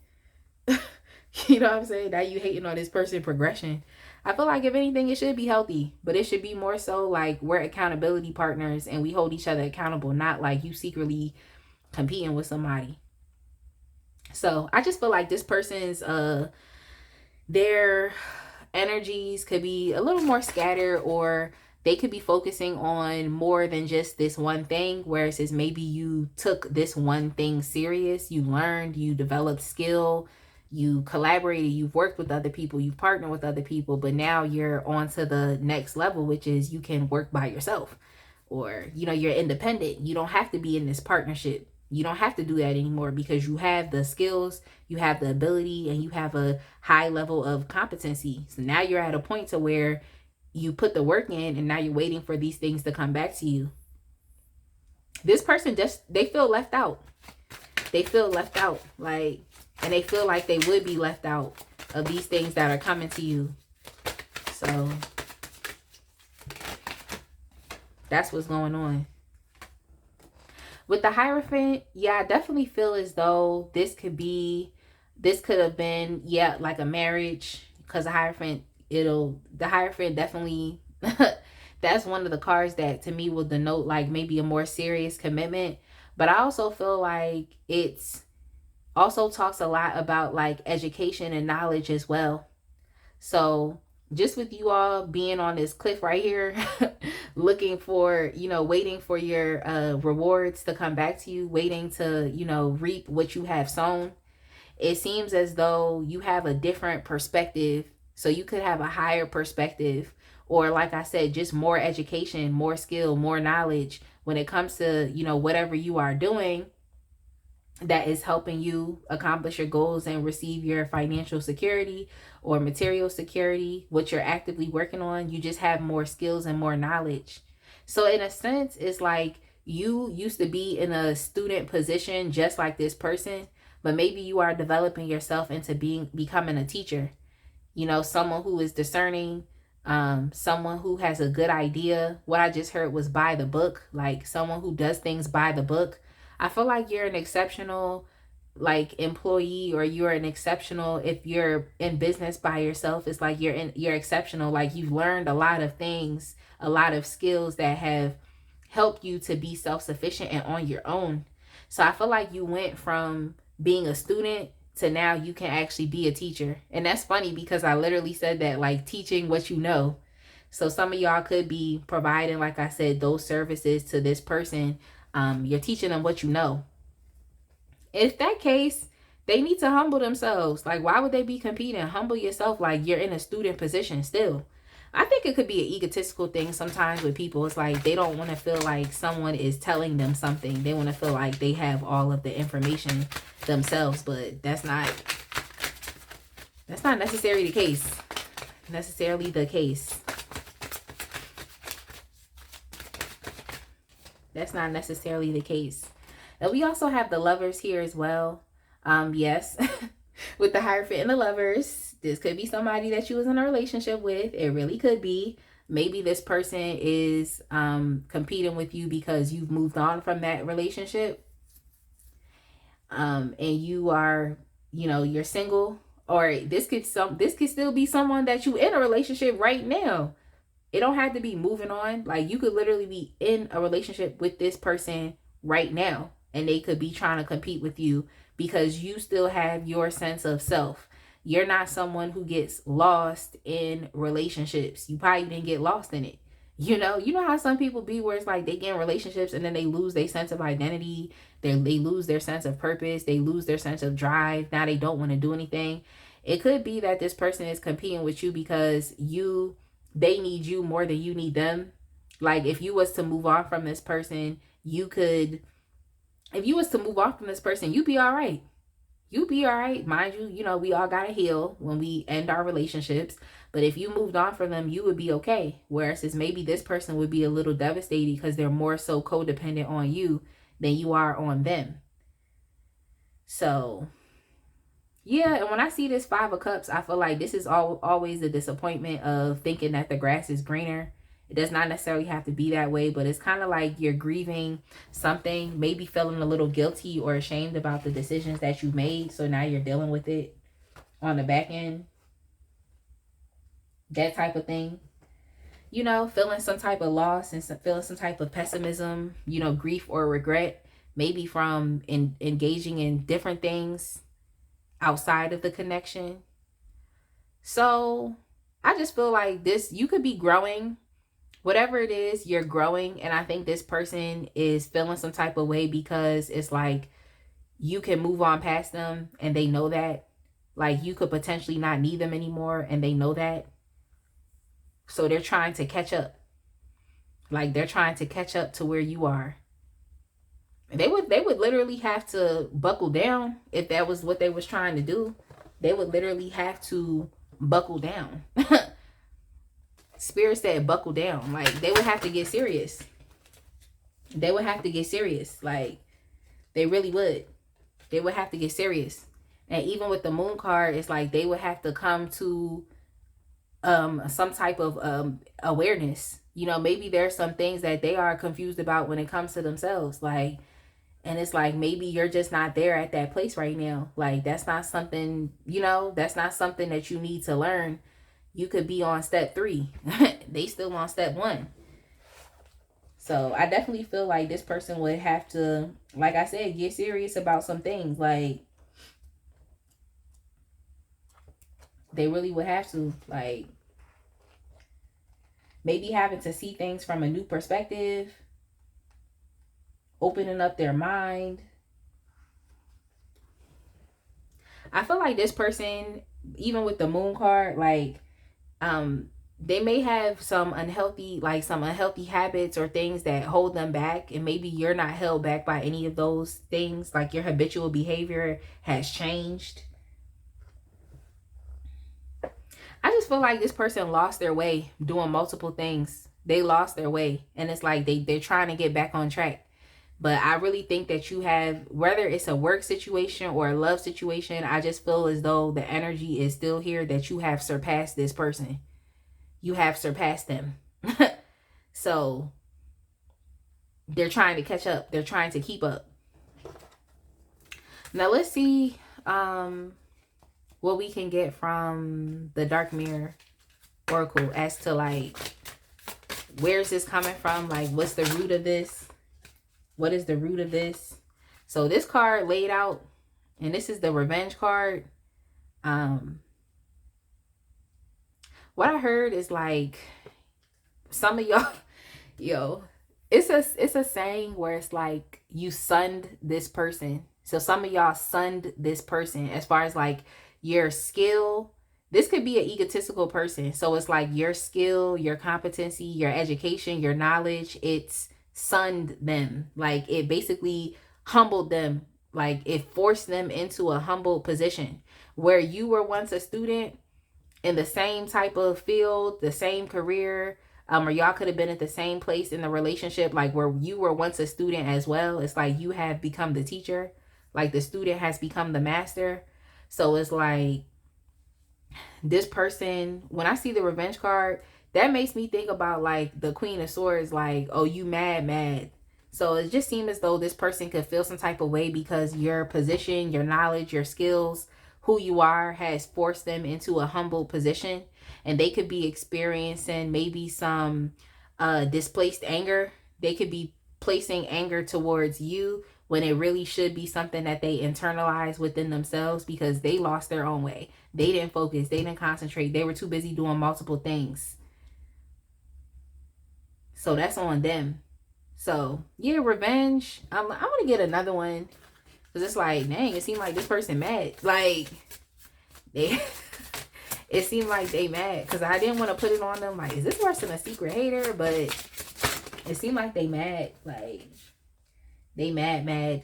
Speaker 1: You know what I'm saying? Now you hating on this person progression. I feel like if anything, it should be healthy, but it should be more so like we're accountability partners and we hold each other accountable, not like you secretly competing with somebody. So I just feel like this person's, their energies could be a little more scattered, or they could be focusing on more than just this one thing, whereas it's maybe you took this one thing serious, you learned, you developed skill, you collaborated, you've worked with other people, you've partnered with other people, but now you're on to the next level, which is you can work by yourself, or, you're independent. You don't have to be in this partnership. You don't have to do that anymore because you have the skills, you have the ability, and you have a high level of competency. So now you're at a point to where you put the work in, and now you're waiting for these things to come back to you. This person they feel left out. They feel left out. Like, and they feel like they would be left out of these things that are coming to you. So that's what's going on. With the Hierophant, yeah, I definitely feel as though this could have been, yeah, like a marriage, because the Hierophant definitely, That's one of the cards that to me will denote like maybe a more serious commitment. But I also feel like it's also talks a lot about like education and knowledge as well. So just with you all being on this cliff right here, looking for, waiting for your rewards to come back to you, waiting to, reap what you have sown, it seems as though you have a different perspective. So you could have a higher perspective, or like I said, just more education, more skill, more knowledge when it comes to, whatever you are doing that is helping you accomplish your goals and receive your financial security or material security, what you're actively working on. You just have more skills and more knowledge. So in a sense, it's like you used to be in a student position just like this person, but maybe you are developing yourself into becoming a teacher. Someone who is discerning, someone who has a good idea. What I just heard was by the book, like someone who does things by the book. I feel like you're an exceptional like employee, or you're an exceptional, if you're in business by yourself, it's like you're exceptional. Like you've learned a lot of things, a lot of skills that have helped you to be self-sufficient and on your own. So I feel like you went from being a student to now you can actually be a teacher. And that's funny because I literally said that, like teaching what you know. So some of y'all could be providing, like I said, those services to this person. You're teaching them what you know. If that case, they need to humble themselves. Like, why would they be competing? Humble yourself. Like, you're in a student position still. I think it could be an egotistical thing sometimes with people. It's like they don't want to feel like someone is telling them something. They want to feel like they have all of the information themselves, but that's not necessarily the case. That's not necessarily the case. And we also have the Lovers here as well. Yes, with the Hierophant and the Lovers, this could be somebody that you was in a relationship with. It really could be. Maybe this person is competing with you because you've moved on from that relationship. And you are, you're single. Or this could still be someone that you in a relationship right now. It don't have to be moving on. Like, you could literally be in a relationship with this person right now, and they could be trying to compete with you because you still have your sense of self. You're not someone who gets lost in relationships. You probably didn't get lost in it. You know how some people be, where it's like they get in relationships and then they lose their sense of identity. They lose their sense of purpose. They lose their sense of drive. Now they don't want to do anything. It could be that this person is competing with you because they need you more than you need them. Like, if you was to move on from this person, you'd be all right. You'd be all right. Mind you, we all gotta heal when we end our relationships. But if you moved on from them, you would be okay. Whereas maybe this person would be a little devastated because they're more so codependent on you than you are on them. So yeah, and when I see this 5 of Cups, I feel like this is always the disappointment of thinking that the grass is greener. It does not necessarily have to be that way, but it's kind of like you're grieving something, maybe feeling a little guilty or ashamed about the decisions that you made. So now you're dealing with it on the back end. That type of thing. Feeling some type of loss and feeling some type of pessimism, grief or regret, maybe from engaging in different things outside of the connection. So I just feel like you could be growing. Whatever it is, you're growing. And I think this person is feeling some type of way because it's like you can move on past them and they know that. Like, you could potentially not need them anymore and they know that. So they're trying to catch up. Like, they're trying to catch up to where you are. They would literally have to buckle down if that was what they was trying to do. They would literally have to buckle down. Spirit said buckle down. Like, they would have to get serious. Like, they really would. They would have to get serious. And even with the Moon card, it's like they would have to come to some type of awareness. Maybe there's some things that they are confused about when it comes to themselves. Like, and it's like, maybe you're just not there at that place right now. Like, that's not something, that's not something that you need to learn. You could be on step 3. They still on step 1. So I definitely feel like this person would have to, like I said, get serious about some things. Like, they really would have to, like, maybe having to see things from a new perspective, opening up their mind. I feel like this person, even with the moon card, like, they may have some unhealthy habits or things that hold them back, and maybe you're not held back by any of those things. Like, your habitual behavior has changed. I just feel like this person lost their way doing multiple things. They lost their way, and it's like they're trying to get back on track. But I really think that you have, whether it's a work situation or a love situation, I just feel as though the energy is still here, that you have surpassed this person. You have surpassed them. So they're trying to catch up. They're trying to keep up. Now let's see what we can get from the Dark Mirror Oracle as to, like, where's this coming from? Like, what's the root of this? What is the root of this? So this card laid out, and this is the Revenge card. What I heard is, like, some of y'all, yo, it's a saying where it's like you sunned this person. So some of y'all sunned this person as far as, like, your skill. This could be an egotistical person. So it's like your skill, your competency, your education, your knowledge, it's sunned them. Like, it basically humbled them. Like, it forced them into a humble position where you were once a student in the same type of field, the same career, or y'all could have been at the same place in the relationship, like where you were once a student as well. It's like you have become the teacher, like the student has become the master. So it's like this person, when I see the Revenge card, that makes me think about, like, the Queen of Swords, like, oh, you mad. So it just seems as though this person could feel some type of way because your position, your knowledge, your skills, who you are has forced them into a humble position, and they could be experiencing maybe some displaced anger. They could be placing anger towards you when it really should be something that they internalize within themselves because they lost their own way. They didn't focus. They didn't concentrate. They were too busy doing multiple things. So that's on them. So yeah, Revenge. I want to get another one. Cause it's like, dang, it seemed like this person mad. Like, it seemed like they mad. Cause I didn't want to put it on them. Like, is this person a secret hater? But it seemed like they mad. Like, they mad.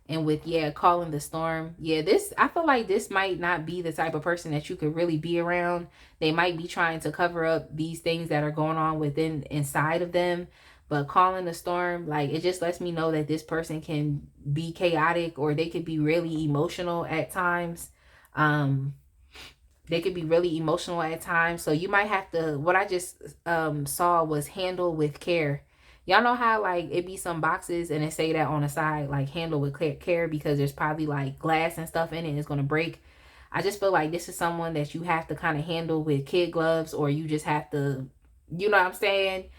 Speaker 1: And with, yeah, calling the storm. Yeah, I feel like this might not be the type of person that you could really be around. They might be trying to cover up these things that are going on inside of them. But calling the storm, like, it just lets me know that this person can be chaotic, or they could be really emotional at times. They could be really emotional at times. So you might have to, what I just saw was handle with care. Y'all know how, like, it be some boxes and it say that on the side, like, handle with care, because there's probably, like, glass and stuff in it and it's going to break. I just feel like this is someone that you have to kind of handle with kid gloves, or you just have to, you know what I'm saying?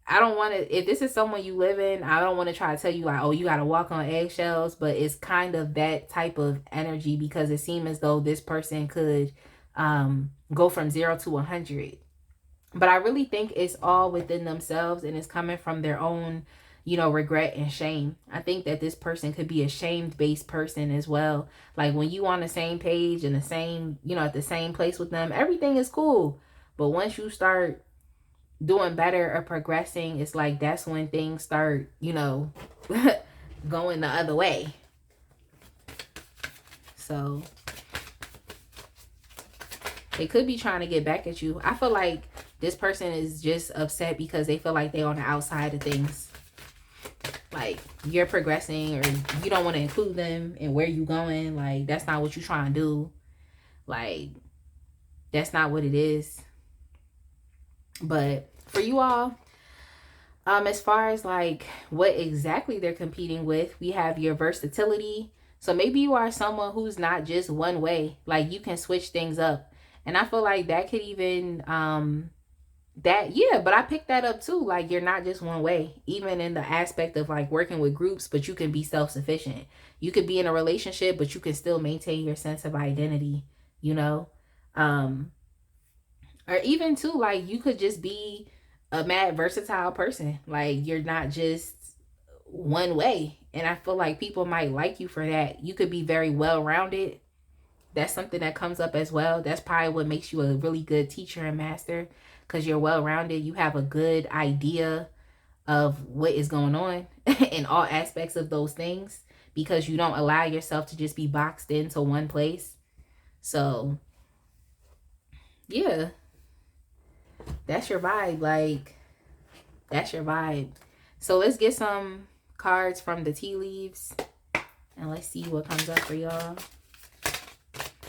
Speaker 1: I don't want to, if this is someone you live in, I don't want to try to tell you, like, oh, you got to walk on eggshells, but it's kind of that type of energy, because it seems as though this person could go from 0 to 100. But I really think it's all within themselves, and it's coming from their own, regret and shame. I think that this person could be a shame-based person as well. Like, when you on the same page and the same, at the same place with them, everything is cool. But once you start doing better or progressing, it's like that's when things start, going the other way. So they could be trying to get back at you. I feel like this person is just upset because they feel like they're on the outside of things. Like, you're progressing, or you don't want to include them in where you're going. Like, that's not what you're trying to do. Like, that's not what it is. But for you all, as far as, like, what exactly they're competing with, we have your versatility. So maybe you are someone who's not just one way. Like, you can switch things up. And I feel like that could even that, yeah, but I picked that up too. Like, you're not just one way, even in the aspect of like working with groups, but you can be self-sufficient. You could be in a relationship, but you can still maintain your sense of identity, you know? Um, or even too, like, you could just be a mad versatile person. Like, you're not just one way. And I feel like people might like you for that. You could be very well-rounded. That's something that comes up as well. That's probably what makes you a really good teacher and master, because you're well-rounded. You have a good idea of what is going on in all aspects of those things, because you don't allow yourself to just be boxed into one place. So yeah, that's your vibe. Like, that's your vibe. So let's get some cards from the tea leaves and let's see what comes up for y'all.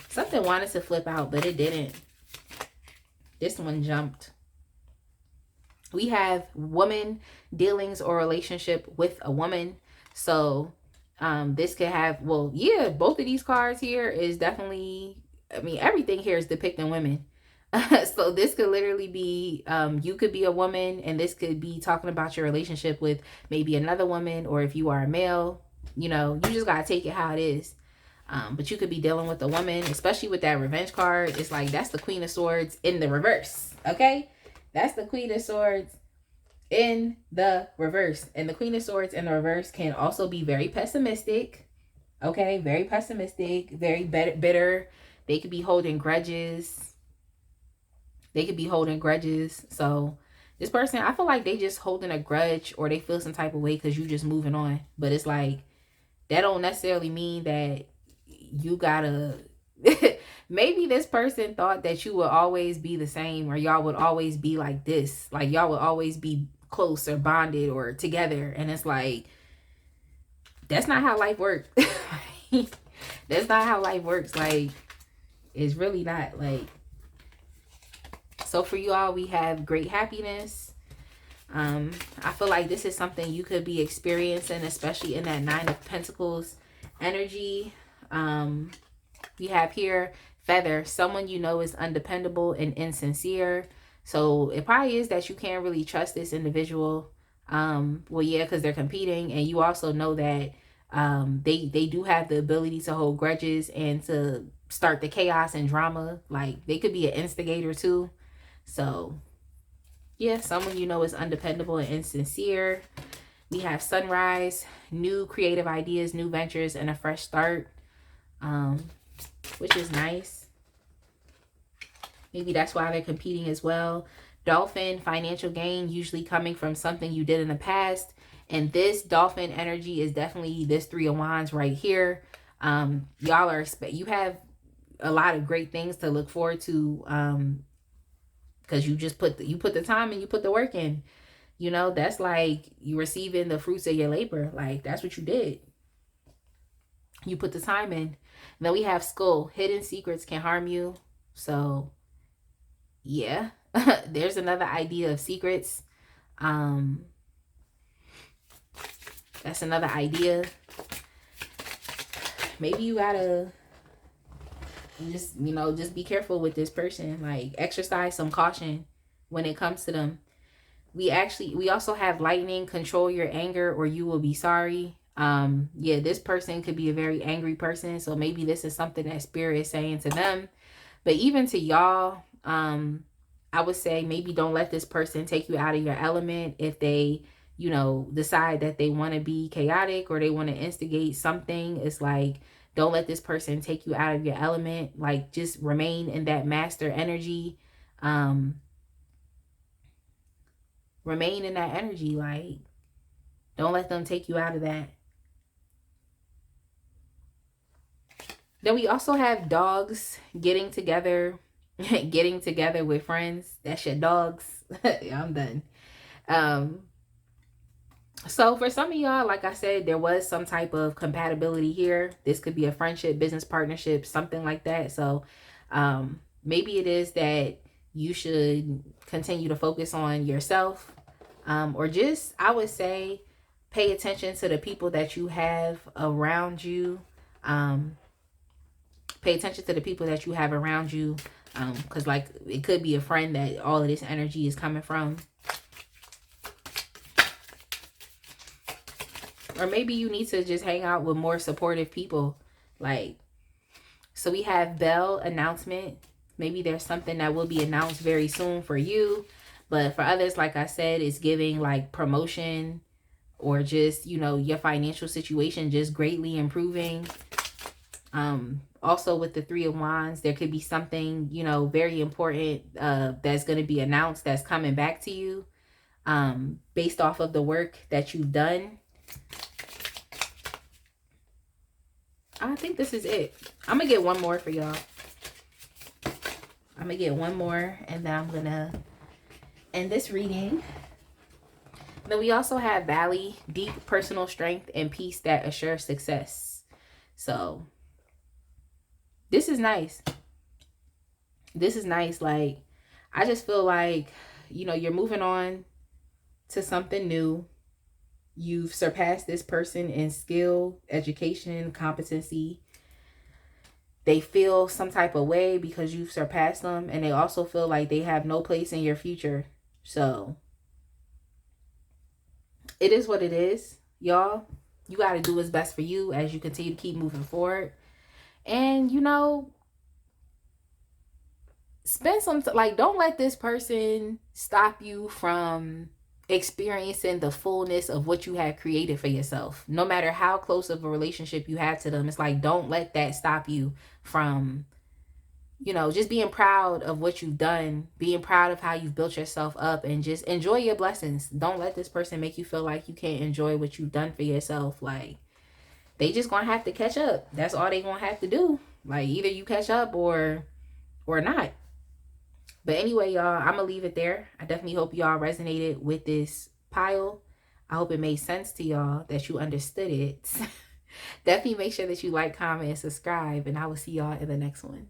Speaker 1: Something wanted to flip out, but it didn't. This one jumped. We have woman dealings or relationship with a woman. So this could have, well, yeah, both of these cards here is definitely, I mean, everything here is depicting women. So this could literally be, you could be a woman, and this could be talking about your relationship with maybe another woman, or if you are a male, you know, you just got to take it how it is. But you could be dealing with a woman, especially with that revenge card. It's like, that's the Queen of Swords in the reverse. Okay. That's the Queen of Swords in the reverse. And the Queen of Swords in the reverse can also be very pessimistic. Okay. Very pessimistic, very bitter. They could be holding grudges. So this person, I feel like they just holding a grudge, or they feel some type of way because you just moving on. But it's like, that don't necessarily mean that you gotta maybe this person thought that you would always be the same, or y'all would always be like this, like y'all would always be close or bonded or together, and it's like, that's not how life works. That's not how life works. Like, it's really not. Like, so for you all, we have great happiness. I feel like this is something you could be experiencing, especially in that Nine of Pentacles energy. We have here feather. Someone you know is undependable and insincere. So it probably is that you can't really trust this individual. Well, yeah, because they're competing, and you also know that they do have the ability to hold grudges and to start the chaos and drama. Like, they could be an instigator too. So yeah, someone you know is undependable and insincere. We have sunrise, new creative ideas, new ventures, and a fresh start, which is nice. Maybe that's why they're competing as well. Dolphin, financial gain, usually coming from something you did in the past. And this dolphin energy is definitely this Three of Wands right here. Y'all are, you have a lot of great things to look forward to, because you just put the time and you put the work in. You know, that's like you receiving the fruits of your labor. Like, that's what you did. You put the time in. And then we have skull. Hidden secrets can harm you. So yeah, there's another idea of secrets. That's another idea. Maybe you gotta just, you know, just be careful with this person. Like, exercise some caution when it comes to them. We also have lightning. Control your anger or you will be sorry. Yeah, this person could be a very angry person. So maybe this is something that spirit is saying to them. But even to y'all, I would say maybe don't let this person take you out of your element. If they, you know, decide that they want to be chaotic or they want to instigate something, it's like, don't let this person take you out of your element. Like, just remain in that master energy. Remain in that energy. Like, don't let them take you out of that. Then we also have dogs getting together, getting together with friends. That's your dogs. Yeah, I'm done. So for some of y'all, like I said, there was some type of compatibility here. This could be a friendship, business partnership, something like that. So maybe it is that you should continue to focus on yourself, or just, I would say, pay attention to the people that you have around you. Pay attention to the people that you have around you. Because like it could be a friend that all of this energy is coming from. Or maybe you need to just hang out with more supportive people. Like, so we have bell announcement. Maybe there's something that will be announced very soon for you. But for others, like I said, it's giving like promotion or just, you know, your financial situation just greatly improving. Also with the 3 of Wands, there could be something, you know, very important that's going to be announced that's coming back to you based off of the work that you've done. I think this is it. I'm going to get one more for y'all. I'm going to get one more and then I'm going to end this reading. Then we also have Valley, deep personal strength and peace that assures success. So this is nice. This is nice. Like, I just feel like, you know, you're moving on to something new. You've surpassed this person in skill, education, competency. They feel some type of way because you've surpassed them. And they also feel like they have no place in your future. So it is what it is, y'all. You got to do what's best for you as you continue to keep moving forward. And, you know, spend some, like, don't let this person stop you from experiencing the fullness of what you had created for yourself. No matter how close of a relationship you have to them, it's like, don't let that stop you from, you know, just being proud of what you've done, being proud of how you've built yourself up, and just enjoy your blessings. Don't let this person make you feel like you can't enjoy what you've done for yourself. Like, they just gonna have to catch up. That's all they gonna have to do. Like, either you catch up or not. But anyway, y'all, I'm going to leave it there. I definitely hope y'all resonated with this pile. I hope it made sense to y'all, that you understood it. Definitely make sure that you like, comment, and subscribe. And I will see y'all in the next one.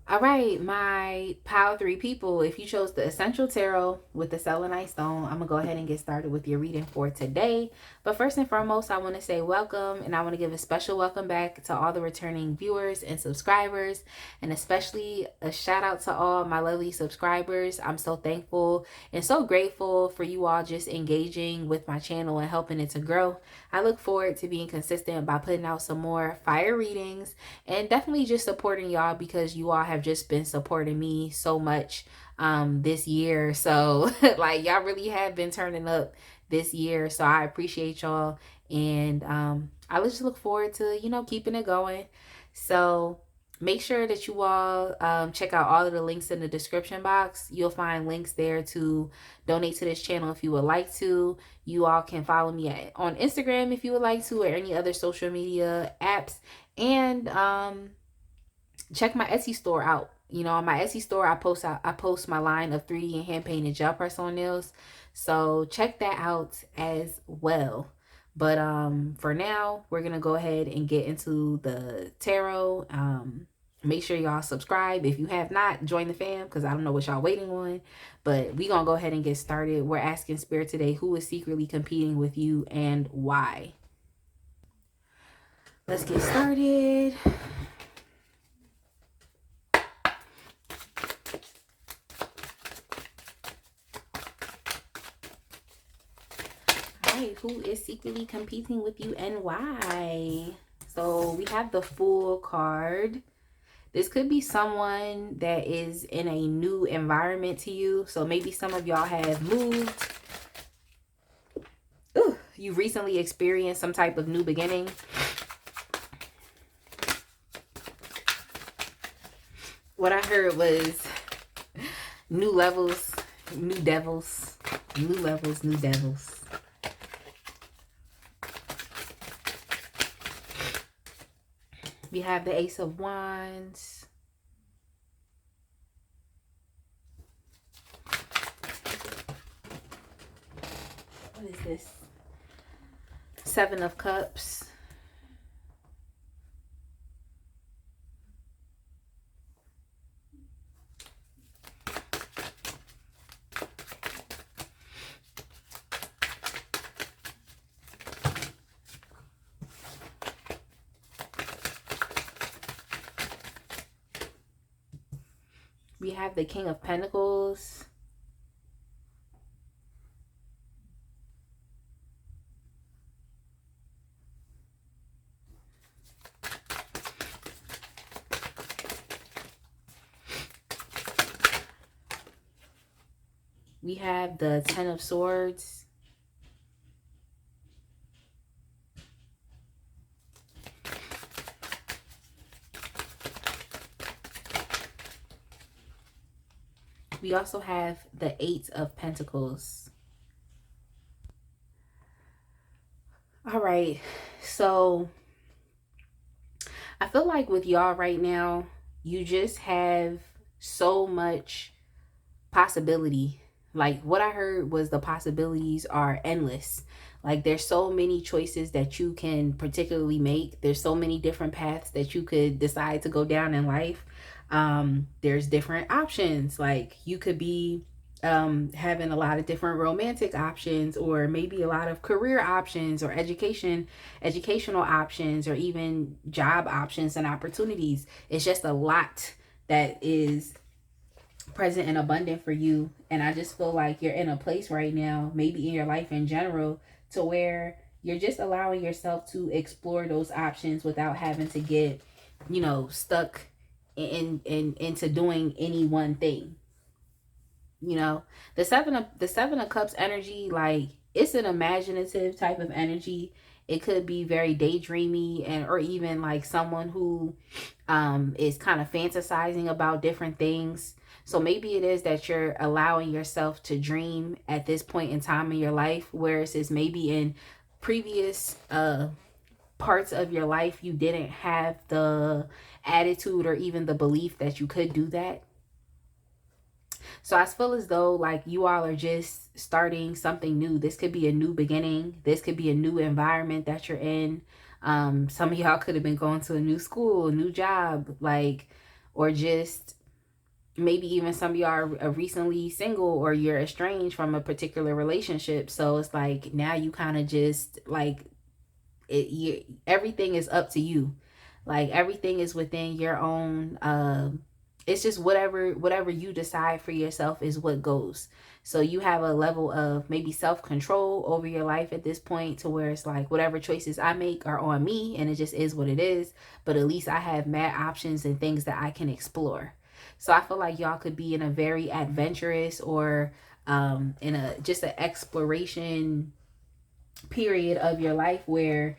Speaker 1: All right, my pile 3 people, if you chose the Essential Tarot with the Selenite Stone, I'm going to go ahead and get started with your reading for today. But first and foremost, I want to say welcome, and I want to give a special welcome back to all the returning viewers and subscribers, and especially a shout out to all my lovely subscribers. I'm so thankful and so grateful for you all just engaging with my channel and helping it to grow. I look forward to being consistent by putting out some more fire readings and definitely just supporting y'all, because you all have just been supporting me so much this year. So like, y'all really have been turning up this year. So I appreciate y'all. And I just look forward to, you know, keeping it going. So make sure that you all check out all of the links in the description box. You'll find links there to donate to this channel if you would like to. You all can follow me on Instagram if you would like to, or any other social media apps. And check my Etsy store out. You know, on my Etsy store, I post my line of 3D and hand painted gel press-on nails. So check that out as well. But for now, we're gonna go ahead and get into the tarot. Make sure y'all subscribe if you have not. Join the fam, because I don't know what y'all waiting on. But we gonna go ahead and get started. We're asking Spirit today, who is secretly competing with you and why? Let's get started. Who is secretly competing with you and why? So we have the Fool card. This could be someone that is in a new environment to you. So maybe some of y'all have moved. Ooh, you've recently experienced some type of new beginning. What I heard was new levels, new devils, new levels, new devils. We have the Ace of Wands. What is this? 7 of Cups. We have the King of Pentacles. We have the Ten of Swords. We also have the Eight of Pentacles. All right, so I feel like with y'all right now, you just have so much possibility. Like what I heard was the possibilities are endless. Like there's so many choices that you can particularly make. There's so many different paths that you could decide to go down in life. There's different options. Like you could be having a lot of different romantic options, or maybe a lot of career options, or educational options, or even job options and opportunities. It's just a lot that is present and abundant for you. And I just feel like you're in a place right now, maybe in your life in general, to where you're just allowing yourself to explore those options without having to get, you know, stuck into doing any one thing. You know, the seven of cups energy, like it's an imaginative type of energy. It could be very daydreamy, and or even like someone who is kind of fantasizing about different things. So maybe it is that you're allowing yourself to dream at this point in time in your life, whereas it's maybe in previous parts of your life you didn't have the attitude or even the belief that you could do that. So I feel as though like you all are just starting something new. This could be a new beginning. This could be a new environment that you're in. Some of y'all could have been going to a new school, a new job, like, or just maybe even some of y'all are recently single, or you're estranged from a particular relationship. So it's like now you kind of just like everything is up to you. Like everything is within your own it's just whatever you decide for yourself is what goes. So you have a level of maybe self-control over your life at this point, to where it's like whatever choices I make are on me and it just is what it is. But at least I have mad options and things that I can explore. So I feel like y'all could be in a very adventurous or in a just an exploration period of your life where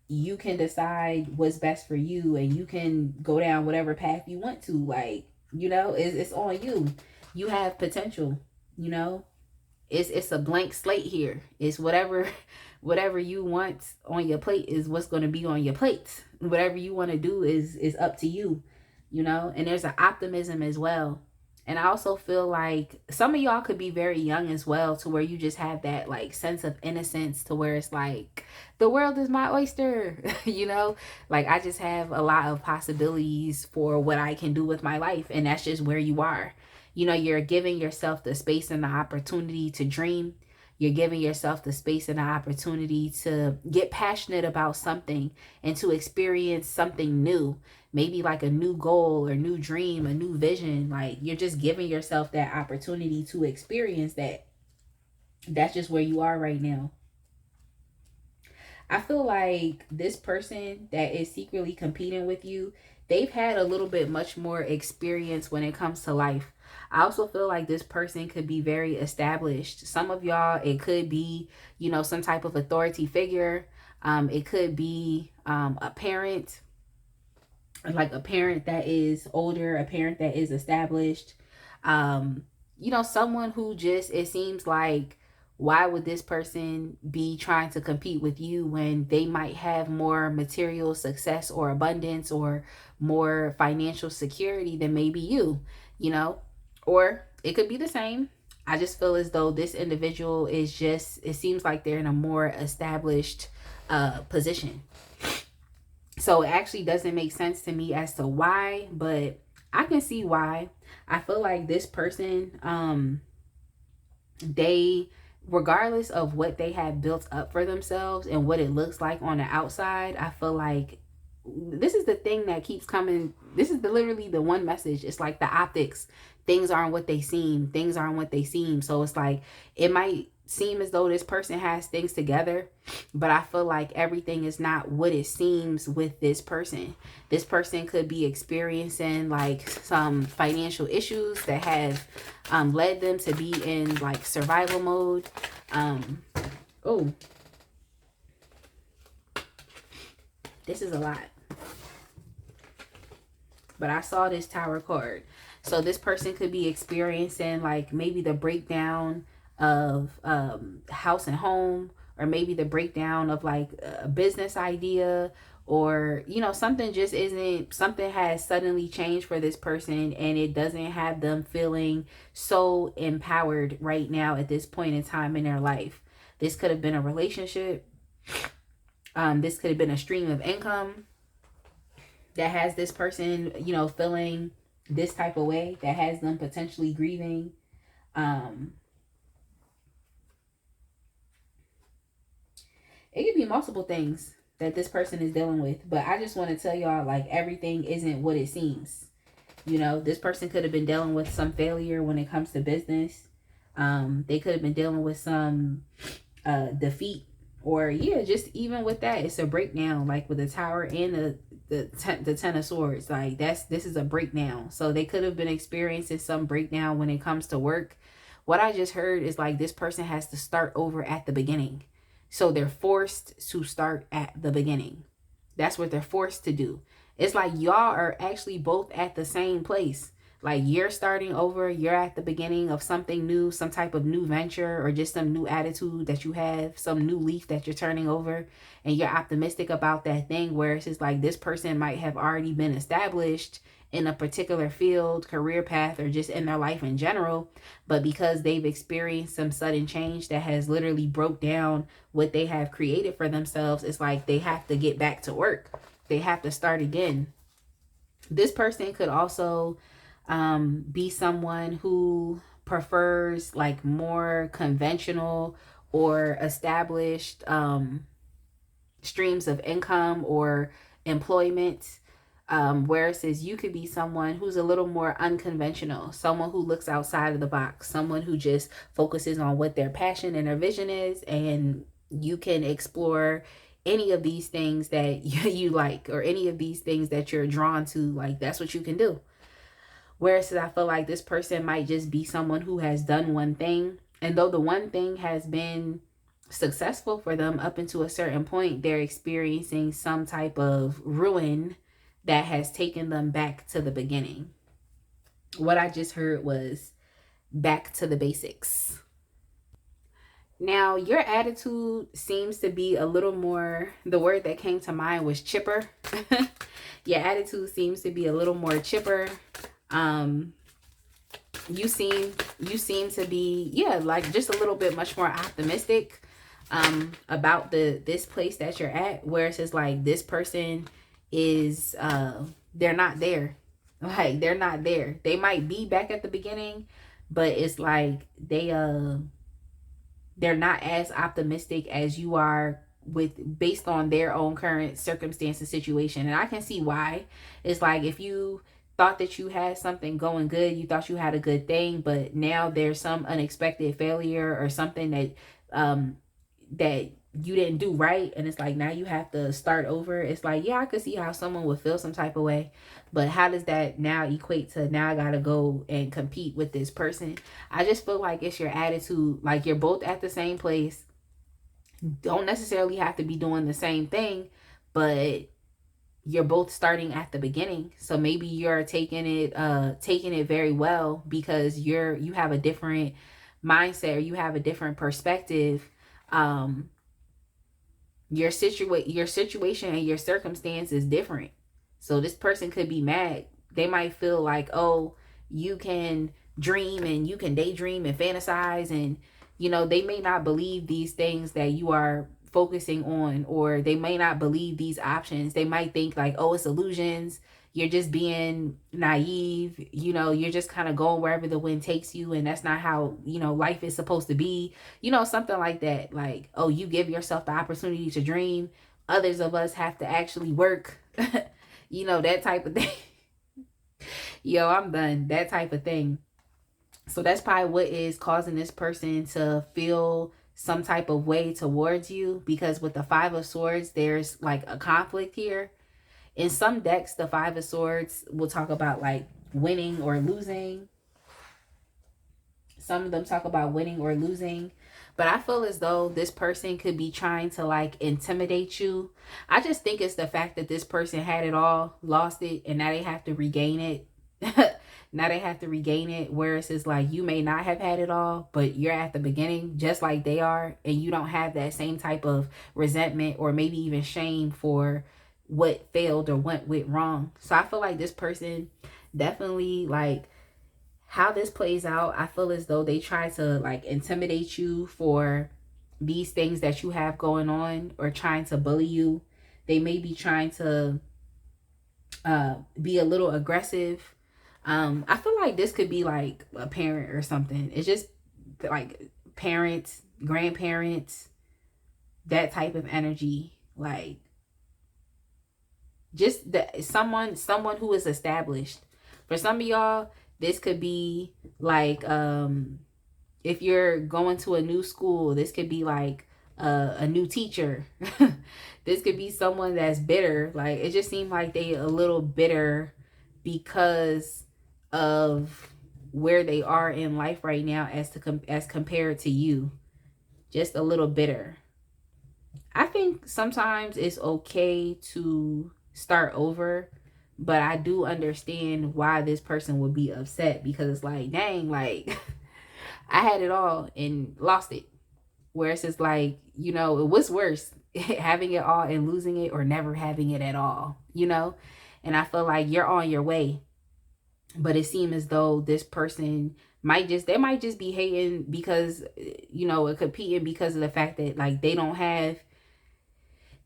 Speaker 1: you can decide what's best for you, and you can go down whatever path you want to. Like, you know, it's on you. You have potential, you know. It's a blank slate here. It's whatever you want on your plate is what's going to be on your plate. Whatever you want to do is up to you, you know. And there's an optimism as well. And I also feel like some of y'all could be very young as well, to where you just have that like sense of innocence, to where it's like the world is my oyster, you know? Like I just have a lot of possibilities for what I can do with my life, and that's just where you are. You know, you're giving yourself the space and the opportunity to dream. You're giving yourself the space and the opportunity to get passionate about something and to experience something new. Maybe like a new goal or new dream, a new vision. Like you're just giving yourself that opportunity to experience that. That's just where you are right now. I feel like this person that is secretly competing with you, they've had a little bit much more experience when it comes to life. I also feel like this person could be very established. Some of y'all, it could be, you know, some type of authority figure. It could be a parent, like a parent that is older, a parent that is established. You know, someone who just, it seems like, why would this person be trying to compete with you when they might have more material success or abundance or more financial security than maybe you know? Or it could be the same. I just feel as though this individual is just, it seems like they're in a more established position. So it actually doesn't make sense to me as to why, but I can see why. I feel like this person, they, regardless of what they have built up for themselves and what it looks like on the outside, I feel like this is the thing that keeps coming. This is literally the one message. It's like the optics. Things aren't what they seem. Things aren't what they seem. So it's like, it might seem as though this person has things together, but I feel like everything is not what it seems with this person. This person could be experiencing like some financial issues that have led them to be in like survival mode. Oh, this is a lot. But I saw this Tower card. So this person could be experiencing like maybe the breakdown of house and home, or maybe the breakdown of like a business idea, or you know, something just isn't, something has suddenly changed for this person and it doesn't have them feeling so empowered right now at this point in time in their life. This could have been a relationship. This could have been a stream of income that has this person, you know, feeling this type of way, that has them potentially grieving. It could be multiple things that this person is dealing with, but I just want to tell y'all, like, everything isn't what it seems. You know, this person could have been dealing with some failure when it comes to business. They could have been dealing with some defeat, or yeah, just even with that, it's a breakdown, like with the Tower and the Ten of Swords. Like this is a breakdown. So they could have been experiencing some breakdown when it comes to work. What I just heard is like this person has to start over at the beginning. So they're forced to start at the beginning. That's what they're forced to do. It's like y'all are actually both at the same place. Like you're starting over, you're at the beginning of something new, some type of new venture, or just some new attitude that you have, some new leaf that you're turning over, and you're optimistic about that thing, where it's just like this person might have already been established in a particular field, career path, or just in their life in general, but because they've experienced some sudden change that has literally broke down what they have created for themselves, it's like they have to get back to work. They have to start again. This person could also be someone who prefers like more conventional or established streams of income or employment. Whereas you could be someone who's a little more unconventional, someone who looks outside of the box, someone who just focuses on what their passion and their vision is, and you can explore any of these things that you like, or any of these things that you're drawn to. Like that's what you can do. Whereas I feel like this person might just be someone who has done one thing, and though the one thing has been successful for them up until a certain point, they're experiencing some type of ruin that has taken them back to the beginning. What I just heard was back to the basics. Now, your attitude seems to be a little more, the word that came to mind was chipper. Your attitude seems to be a little more chipper. You seem to be, yeah, like just a little bit much more optimistic about this place that you're at, whereas it's like this person is they're not there. Like they're not there. They might be back at the beginning, but it's like they're not as optimistic as you are, with based on their own current circumstance and situation. And I can see why. It's like if you thought that you had something going good, you thought you had a good thing, but now there's some unexpected failure or something that that you didn't do right, and it's like now you have to start over. It's like, yeah, I could see how someone would feel some type of way, but how does that now equate to now I gotta go and compete with this person? I just feel like it's your attitude. Like you're both at the same place, don't necessarily have to be doing the same thing, but you're both starting at the beginning. So maybe you're taking it very well because you have a different mindset, or you have a different perspective. Your situation and your circumstance is different. So this person could be mad. They might feel like, oh, you can dream and you can daydream and fantasize, and you know, they may not believe these things that you are focusing on, or they may not believe these options. They might think like, oh, it's illusions, you're just being naive, you know, you're just kind of going wherever the wind takes you, and that's not how, you know, life is supposed to be, you know, something like that. Like, oh, you give yourself the opportunity to dream, others of us have to actually work. You know, that type of thing. Yo, I'm done. That type of thing. So that's probably what is causing this person to feel some type of way towards you, because with the Five of Swords, there's like a conflict here. In some decks, the Five of Swords will talk about like winning or losing. Some of them talk about winning or losing. But I feel as though this person could be trying to like intimidate you. I just think it's the fact that this person had it all, lost it, and now they have to regain it. Now they have to regain it. Whereas it's like you may not have had it all, but you're at the beginning just like they are. And you don't have that same type of resentment or maybe even shame for what failed or went wrong. So I feel like this person definitely, like, how this plays out, I feel as though they try to like intimidate you for these things that you have going on, or trying to bully you. They may be trying to be a little aggressive. I feel like this could be like a parent or something. It's just like parents, grandparents, that type of energy. Like just that someone who is established. For some of y'all, this could be like if you're going to a new school, this could be like a new teacher. This could be someone that's bitter. Like it just seems like they a little bitter because of where they are in life right now as compared to you. Just a little bitter. I think sometimes it's okay to start over, but I do understand why this person would be upset, because it's like, dang, like I had it all and lost it. Whereas it's like, you know, what's worse, having it all and losing it, or never having it at all, you know? And I feel like you're on your way, but it seems as though this person might just be hating because, you know, competing because of the fact that like they don't have,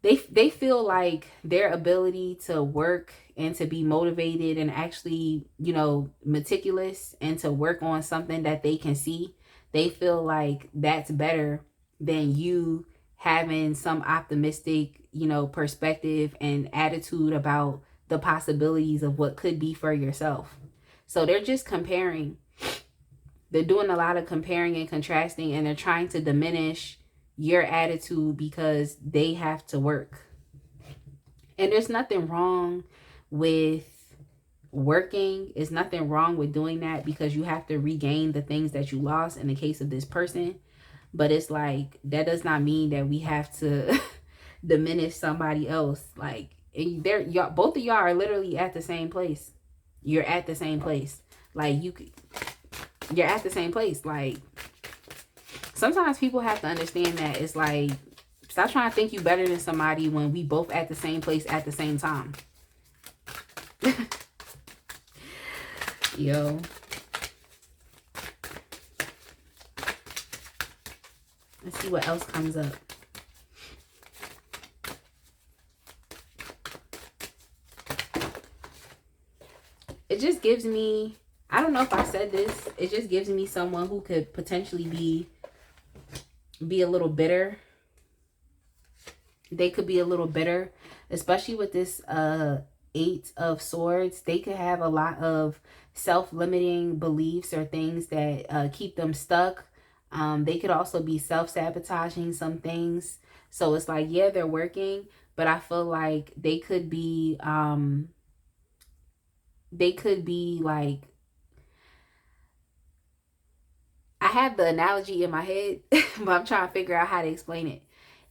Speaker 1: they feel like their ability to work and to be motivated and actually, you know, meticulous and to work on something that they can see, they feel like that's better than you having some optimistic, you know, perspective and attitude about the possibilities of what could be for yourself. So they're just comparing. They're doing a lot of comparing and contrasting, and they're trying to diminish your attitude because they have to work. And there's nothing wrong with working. It's nothing wrong with doing that, because you have to regain the things that you lost in the case of this person. But it's like, that does not mean that we have to diminish somebody else. Like, they're, y'all, both of y'all are literally at the same place. You're at the same place. Like, you're at the same place. Like, sometimes people have to understand that it's like, stop trying to think you better than somebody when we both at the same place at the same time. Yo. Let's see what else comes up. It just gives me, I don't know if I said this, it just gives me someone who could potentially be a little bitter. They could be a little bitter, especially with this Eight of Swords. They could have a lot of self-limiting beliefs or things that keep them stuck. They could also be self-sabotaging some things. So it's like, yeah, they're working, but I feel like they could be like, I have the analogy in my head, but I'm trying to figure out how to explain it.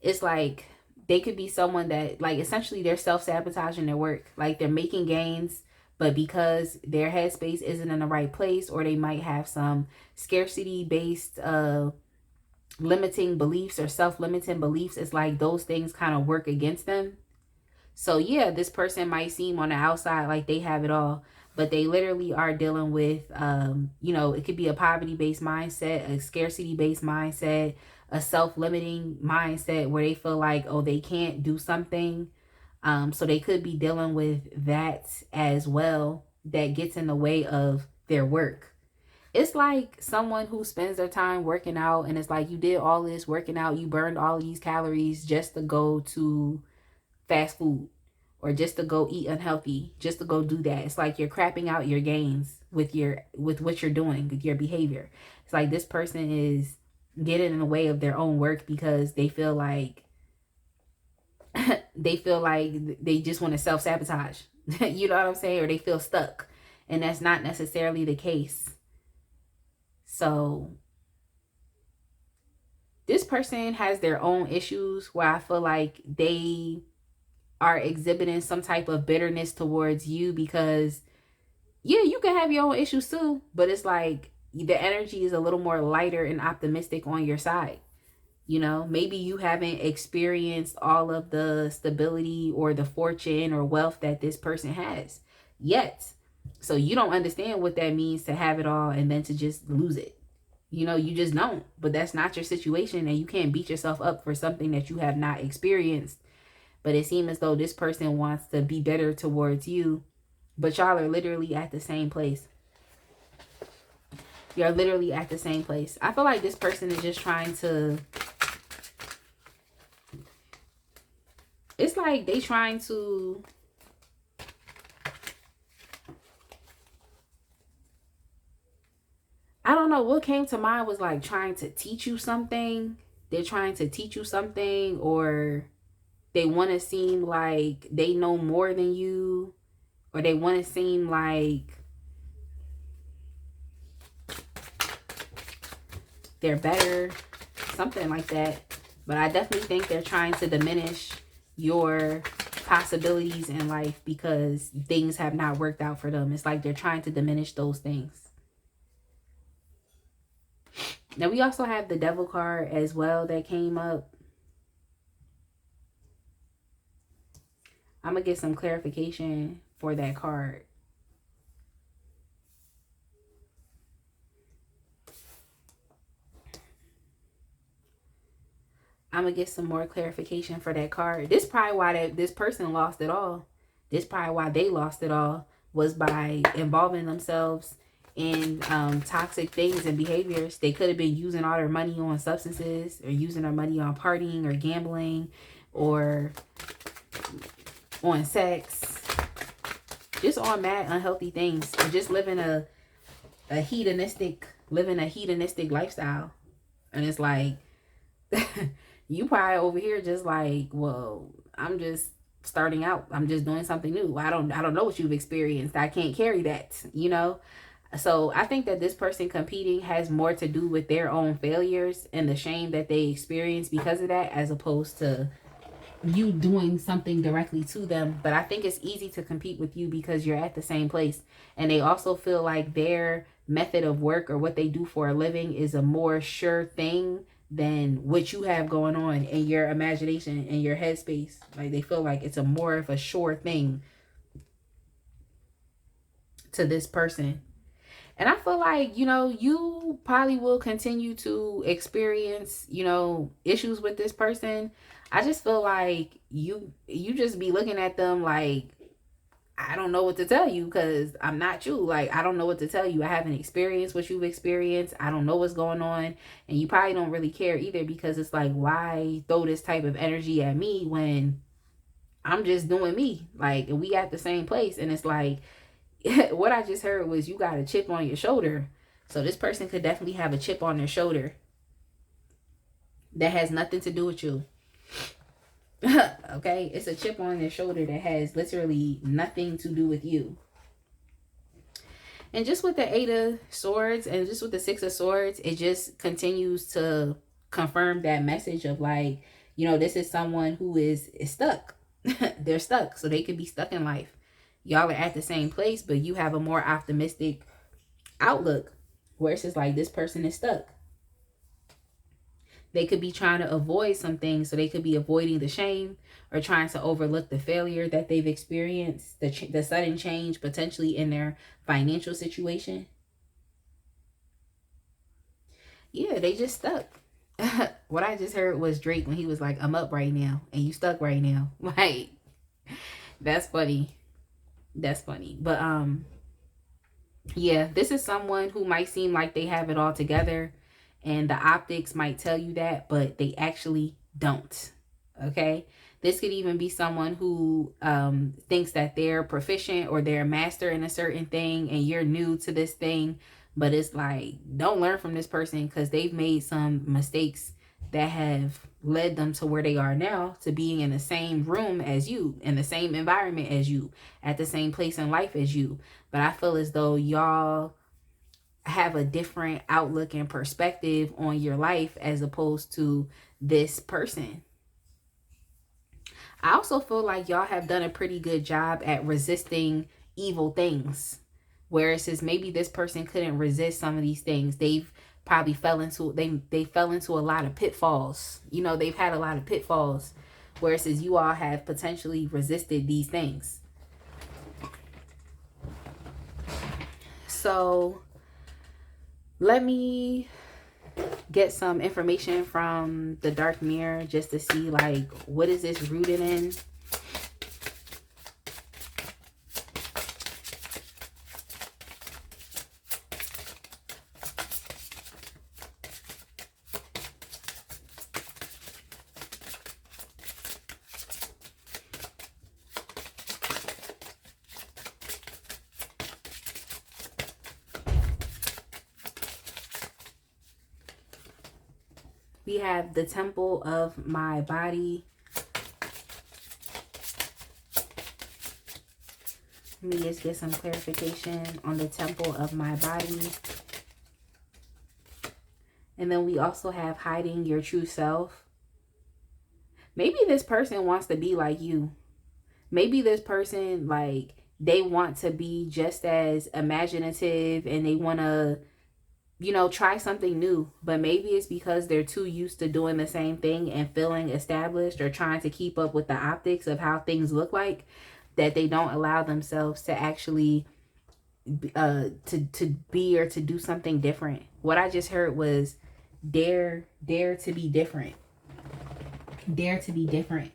Speaker 1: It's like, they could be someone that, like, essentially they're self-sabotaging their work. Like, they're making gains, but because their headspace isn't in the right place, or they might have some scarcity-based limiting beliefs or self-limiting beliefs, it's like those things kind of work against them. So yeah, this person might seem on the outside like they have it all, but they literally are dealing with, you know, it could be a poverty-based mindset, a scarcity-based mindset, a self-limiting mindset where they feel like, oh, they can't do something. So they could be dealing with that as well, that gets in the way of their work. It's like someone who spends their time working out, and it's like, you did all this working out, you burned all these calories just to go to fast food, or just to go eat unhealthy, just to go do that. It's like you're crapping out your gains with what you're doing, with your behavior. It's like this person is getting in the way of their own work because they feel like they just want to self-sabotage. You know what I'm saying? Or they feel stuck. And that's not necessarily the case. So this person has their own issues where I feel like they are exhibiting some type of bitterness towards you because, yeah, you can have your own issues too, but it's like the energy is a little more lighter and optimistic on your side. You know, maybe you haven't experienced all of the stability or the fortune or wealth that this person has yet. So you don't understand what that means to have it all and then to just lose it. You know, you just don't. But that's not your situation, and you can't beat yourself up for something that you have not experienced. But it seems as though this person wants to be better towards you, but y'all are literally at the same place. You're literally at the same place. I feel like this person is just trying to... It's like they trying to... I don't know. What came to mind was like trying to teach you something. They're trying to teach you something, or they want to seem like they know more than you, or they want to seem like they're better, something like that. But I definitely think they're trying to diminish your possibilities in life because things have not worked out for them. It's like they're trying to diminish those things. Now, we also have the Devil card as well that came up. I'm going to get some clarification for that card. I'm going to get some more clarification for that card. This is probably why this person lost it all. This is probably why they lost it all, was by involving themselves in toxic things and behaviors. They could have been using all their money on substances, or using their money on partying or gambling, or on sex, just on mad unhealthy things, or just living a hedonistic lifestyle. And it's like you probably over here just like, well, I'm just starting out, I'm just doing something new. I don't know what you've experienced. I can't carry that, you know. So I think that this person competing has more to do with their own failures and the shame that they experience because of that, as opposed to you doing something directly to them. But I think it's easy to compete with you because you're at the same place, and they also feel like their method of work or what they do for a living is a more sure thing than what you have going on in your imagination and your headspace. Like they feel like it's a more of a sure thing to this person. And I feel like, you know, you probably will continue to experience, you know, issues with this person. I just feel like you just be looking at them like, I don't know what to tell you because I'm not you. Like, I don't know what to tell you. I haven't experienced what you've experienced. I don't know what's going on. And you probably don't really care either, because it's like, why throw this type of energy at me when I'm just doing me? Like, we at the same place. And it's like, what I just heard was you got a chip on your shoulder. So this person could definitely have a chip on their shoulder that has nothing to do with you. Okay, it's a chip on their shoulder that has literally nothing to do with you. And just with the 8 of Swords and just with the 6 of Swords, it just continues to confirm that message of like, you know, this is someone who is stuck. They're stuck. So they could be stuck in life. Y'all are at the same place, but you have a more optimistic outlook where it's just like this person is stuck. They could be trying to avoid some things. So they could be avoiding the shame or trying to overlook the failure that they've experienced, the sudden change potentially in their financial situation. Yeah, they just stuck. What I just heard was Drake when he was like, I'm up right now and you stuck right now. Like, that's funny. That's funny. But yeah, this is someone who might seem like they have it all together, and the optics might tell you that, but they actually don't. Okay, This could even be someone who thinks that they're proficient or they're a master in a certain thing and you're new to this thing. But it's like, don't learn from this person because they've made some mistakes that have led them to where they are now, to being in the same room as you, in the same environment as you, at the same place in life as you. But I feel as though y'all have a different outlook and perspective on your life as opposed to this person. I also feel like y'all have done a pretty good job at resisting evil things. Whereas maybe this person couldn't resist some of these things. They've probably fell into a lot of pitfalls. You know, they've had a lot of pitfalls. Whereas you all have potentially resisted these things. So let me get some information from the dark mirror just to see, like, what is this rooted in? We have the temple of my body. Let me just get some clarification on the temple of my body. And then we also have hiding your true self. Maybe this person wants to be like you. Maybe this person, like, they want to be just as imaginative and they want to, you know, try something new, but maybe it's because they're too used to doing the same thing and feeling established or trying to keep up with the optics of how things look like, that they don't allow themselves to actually to be or to do something different. What I just heard was dare to be different. Dare to be different.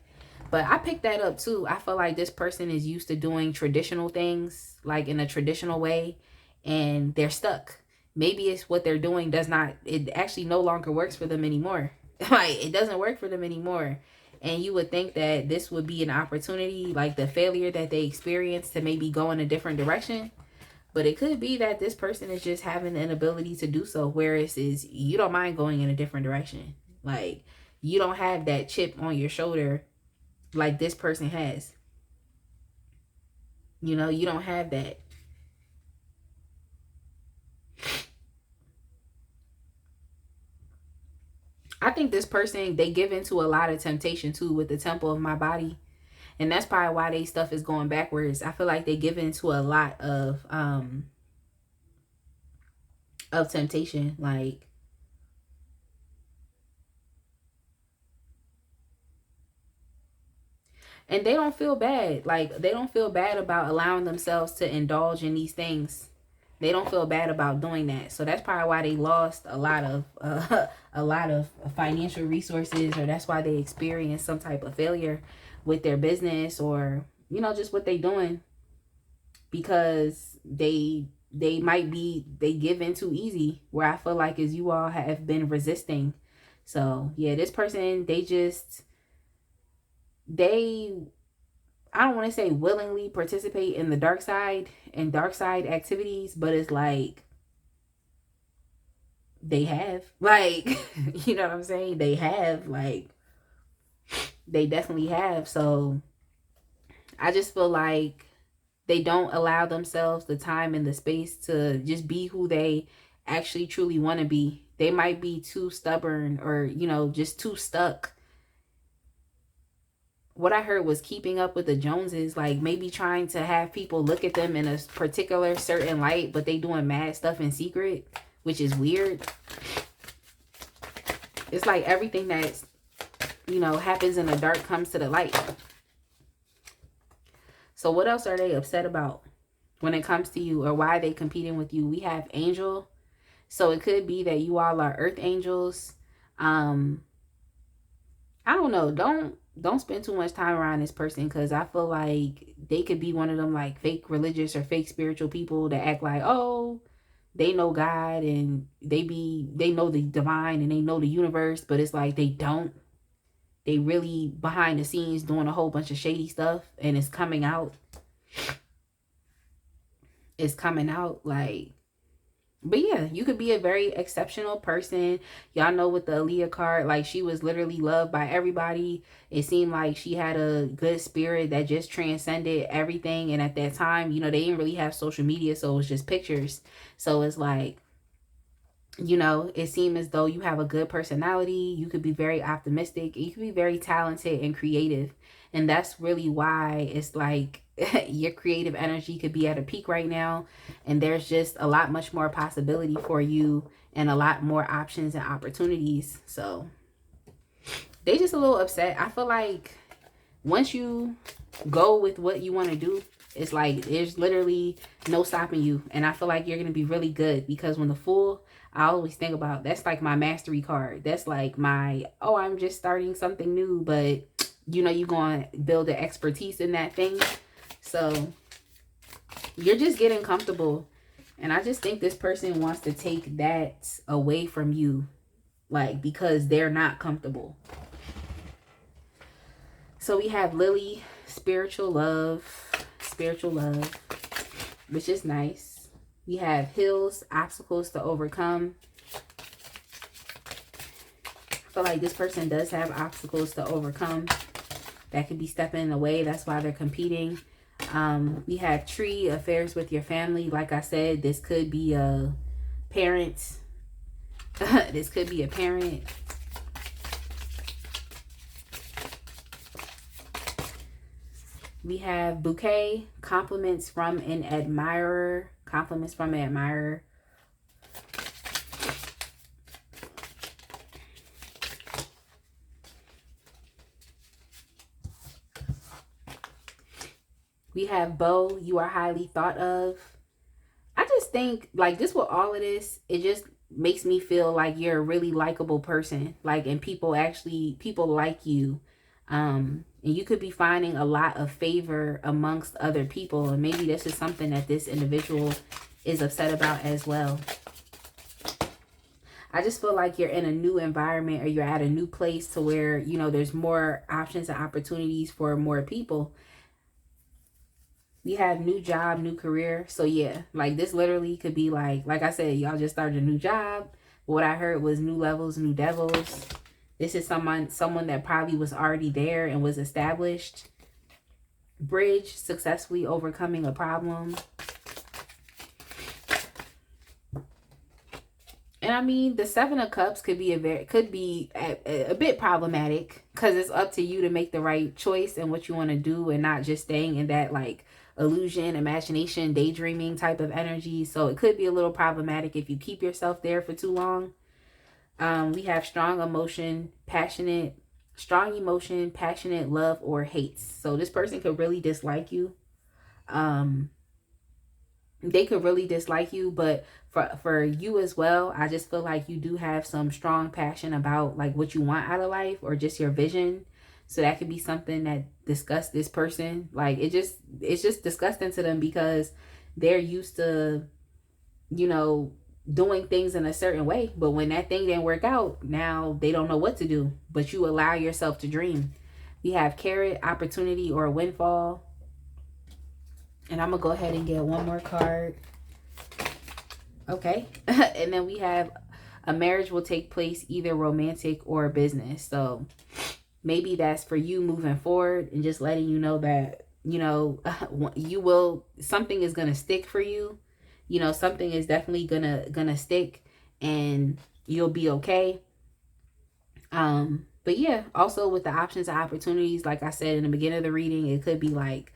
Speaker 1: But I picked that up too. I feel like this person is used to doing traditional things, like in a traditional way, and they're stuck. Maybe it's what they're doing it actually no longer works for them anymore. Like, it doesn't work for them anymore. And you would think that this would be an opportunity, like the failure that they experienced, to maybe go in a different direction. But it could be that this person is just having an ability to do so, whereas you don't mind going in a different direction. Like, you don't have that chip on your shoulder like this person has. You know, you don't have that. I think this person, they give into a lot of temptation too with the temple of my body. And that's probably why they stuff is going backwards. I feel like they give into a lot of temptation. Like, and they don't feel bad. Like, they don't feel bad about allowing themselves to indulge in these things. They don't feel bad about doing that. So that's probably why they lost a lot of financial resources, or that's why they experienced some type of failure with their business, or, you know, just what they doing, because they give in too easy, where I feel like is you all have been resisting. So yeah, this person, I don't want to say willingly participate in the dark side and dark side activities, but it's like they have, like, you know what I'm saying? They have, like, they definitely have. So I just feel like they don't allow themselves the time and the space to just be who they actually truly want to be. They might be too stubborn, or, you know, just too stuck. What I heard was keeping up with the Joneses, like maybe trying to have people look at them in a particular certain light, but they doing mad stuff in secret, which is weird. It's like everything that's, you know, happens in the dark comes to the light. So what else are they upset about when it comes to you, or why are they competing with you? We have angel. So it could be that you all are earth angels. I don't know. Don't spend too much time around this person, because I feel like they could be one of them, like, fake religious or fake spiritual people that act like, oh, they know God and they know the divine and they know the universe, but it's like they don't. they really behind the scenes doing a whole bunch of shady stuff, and it's coming out. It's coming out like, but yeah, you could be a very exceptional person. Y'all know with the Aaliyah card, like she was literally loved by everybody. It seemed like she had a good spirit that just transcended everything. And at that time, you know, they didn't really have social media, so it was just pictures. So it's like, you know, it seemed as though you have a good personality. You could be very optimistic. You could be very talented and creative. And that's really why it's like your creative energy could be at a peak right now. And there's just a lot much more possibility for you and a lot more options and opportunities. So they just a little upset. I feel like once you go with what you want to do, it's like there's literally no stopping you. And I feel like you're going to be really good, because when the Fool, I always think about, that's like my mastery card. That's like my, oh, I'm just starting something new, but you know, you're going to build the expertise in that thing. So you're just getting comfortable. And I just think this person wants to take that away from you, like, because they're not comfortable. So we have Lily, spiritual love, which is nice. We have hills, obstacles to overcome. I feel like this person does have obstacles to overcome that could be stepping in the way. That's why they're competing. We have tree, affairs with your family. Like I said, this could be a parent. This could be a parent. We have bouquet, compliments from an admirer. Compliments from an admirer. We have bow, you are highly thought of. I just think, like, just with all of this, it just makes me feel like you're a really likable person. Like, and people like you. And you could be finding a lot of favor amongst other people. And maybe this is something that this individual is upset about as well. I just feel like you're in a new environment, or you're at a new place to where, you know, there's more options and opportunities for more people. We have new job, new career. So yeah, like this literally could be like I said, y'all just started a new job. What I heard was new levels, new devils. This is someone that probably was already there and was established. Bridge, successfully overcoming a problem. And I mean, the Seven of Cups could be a bit problematic, because it's up to you to make the right choice and what you want to do, and not just staying in that like illusion, imagination, daydreaming type of energy. So it could be a little problematic if you keep yourself there for too long. We have strong emotion, passionate love or hate. So this person could really dislike you. They could really dislike you, but for you as well, I just feel like you do have some strong passion about like what you want out of life, or just your vision. So that could be something that disgusts this person. Like it's just disgusting to them, because they're used to, you know, doing things in a certain way. But when that thing didn't work out, now they don't know what to do. But you allow yourself to dream. We have carrot, opportunity, or windfall. And I'm going to go ahead and get one more card. Okay. And then we have a marriage will take place, either romantic or business. So maybe that's for you moving forward, and just letting you know that, you know, something is going to stick for you. You know, something is definitely gonna stick, and you'll be okay. But yeah, also with the options and opportunities, like I said in the beginning of the reading, it could be like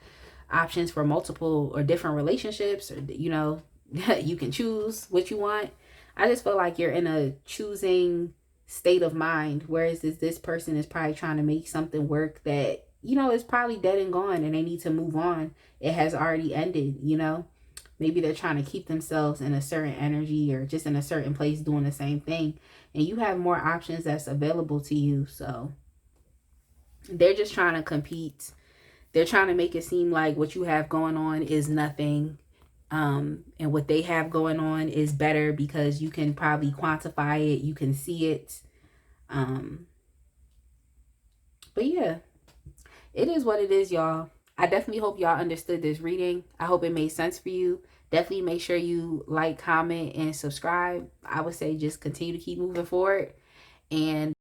Speaker 1: options for multiple or different relationships, or, you know, you can choose what you want. I just feel like you're in a choosing state of mind, whereas this person is probably trying to make something work that, you know, is probably dead and gone, and they need to move on. It has already ended, you know. Maybe they're trying to keep themselves in a certain energy, or just in a certain place doing the same thing. And you have more options that's available to you. So they're just trying to compete. They're trying to make it seem like what you have going on is nothing. And what they have going on is better, because you can probably quantify it. You can see it. But yeah, it is what it is, y'all. I definitely hope y'all understood this reading. I hope it made sense for you. Definitely make sure you like, comment, and subscribe. I would say just continue to keep moving forward. And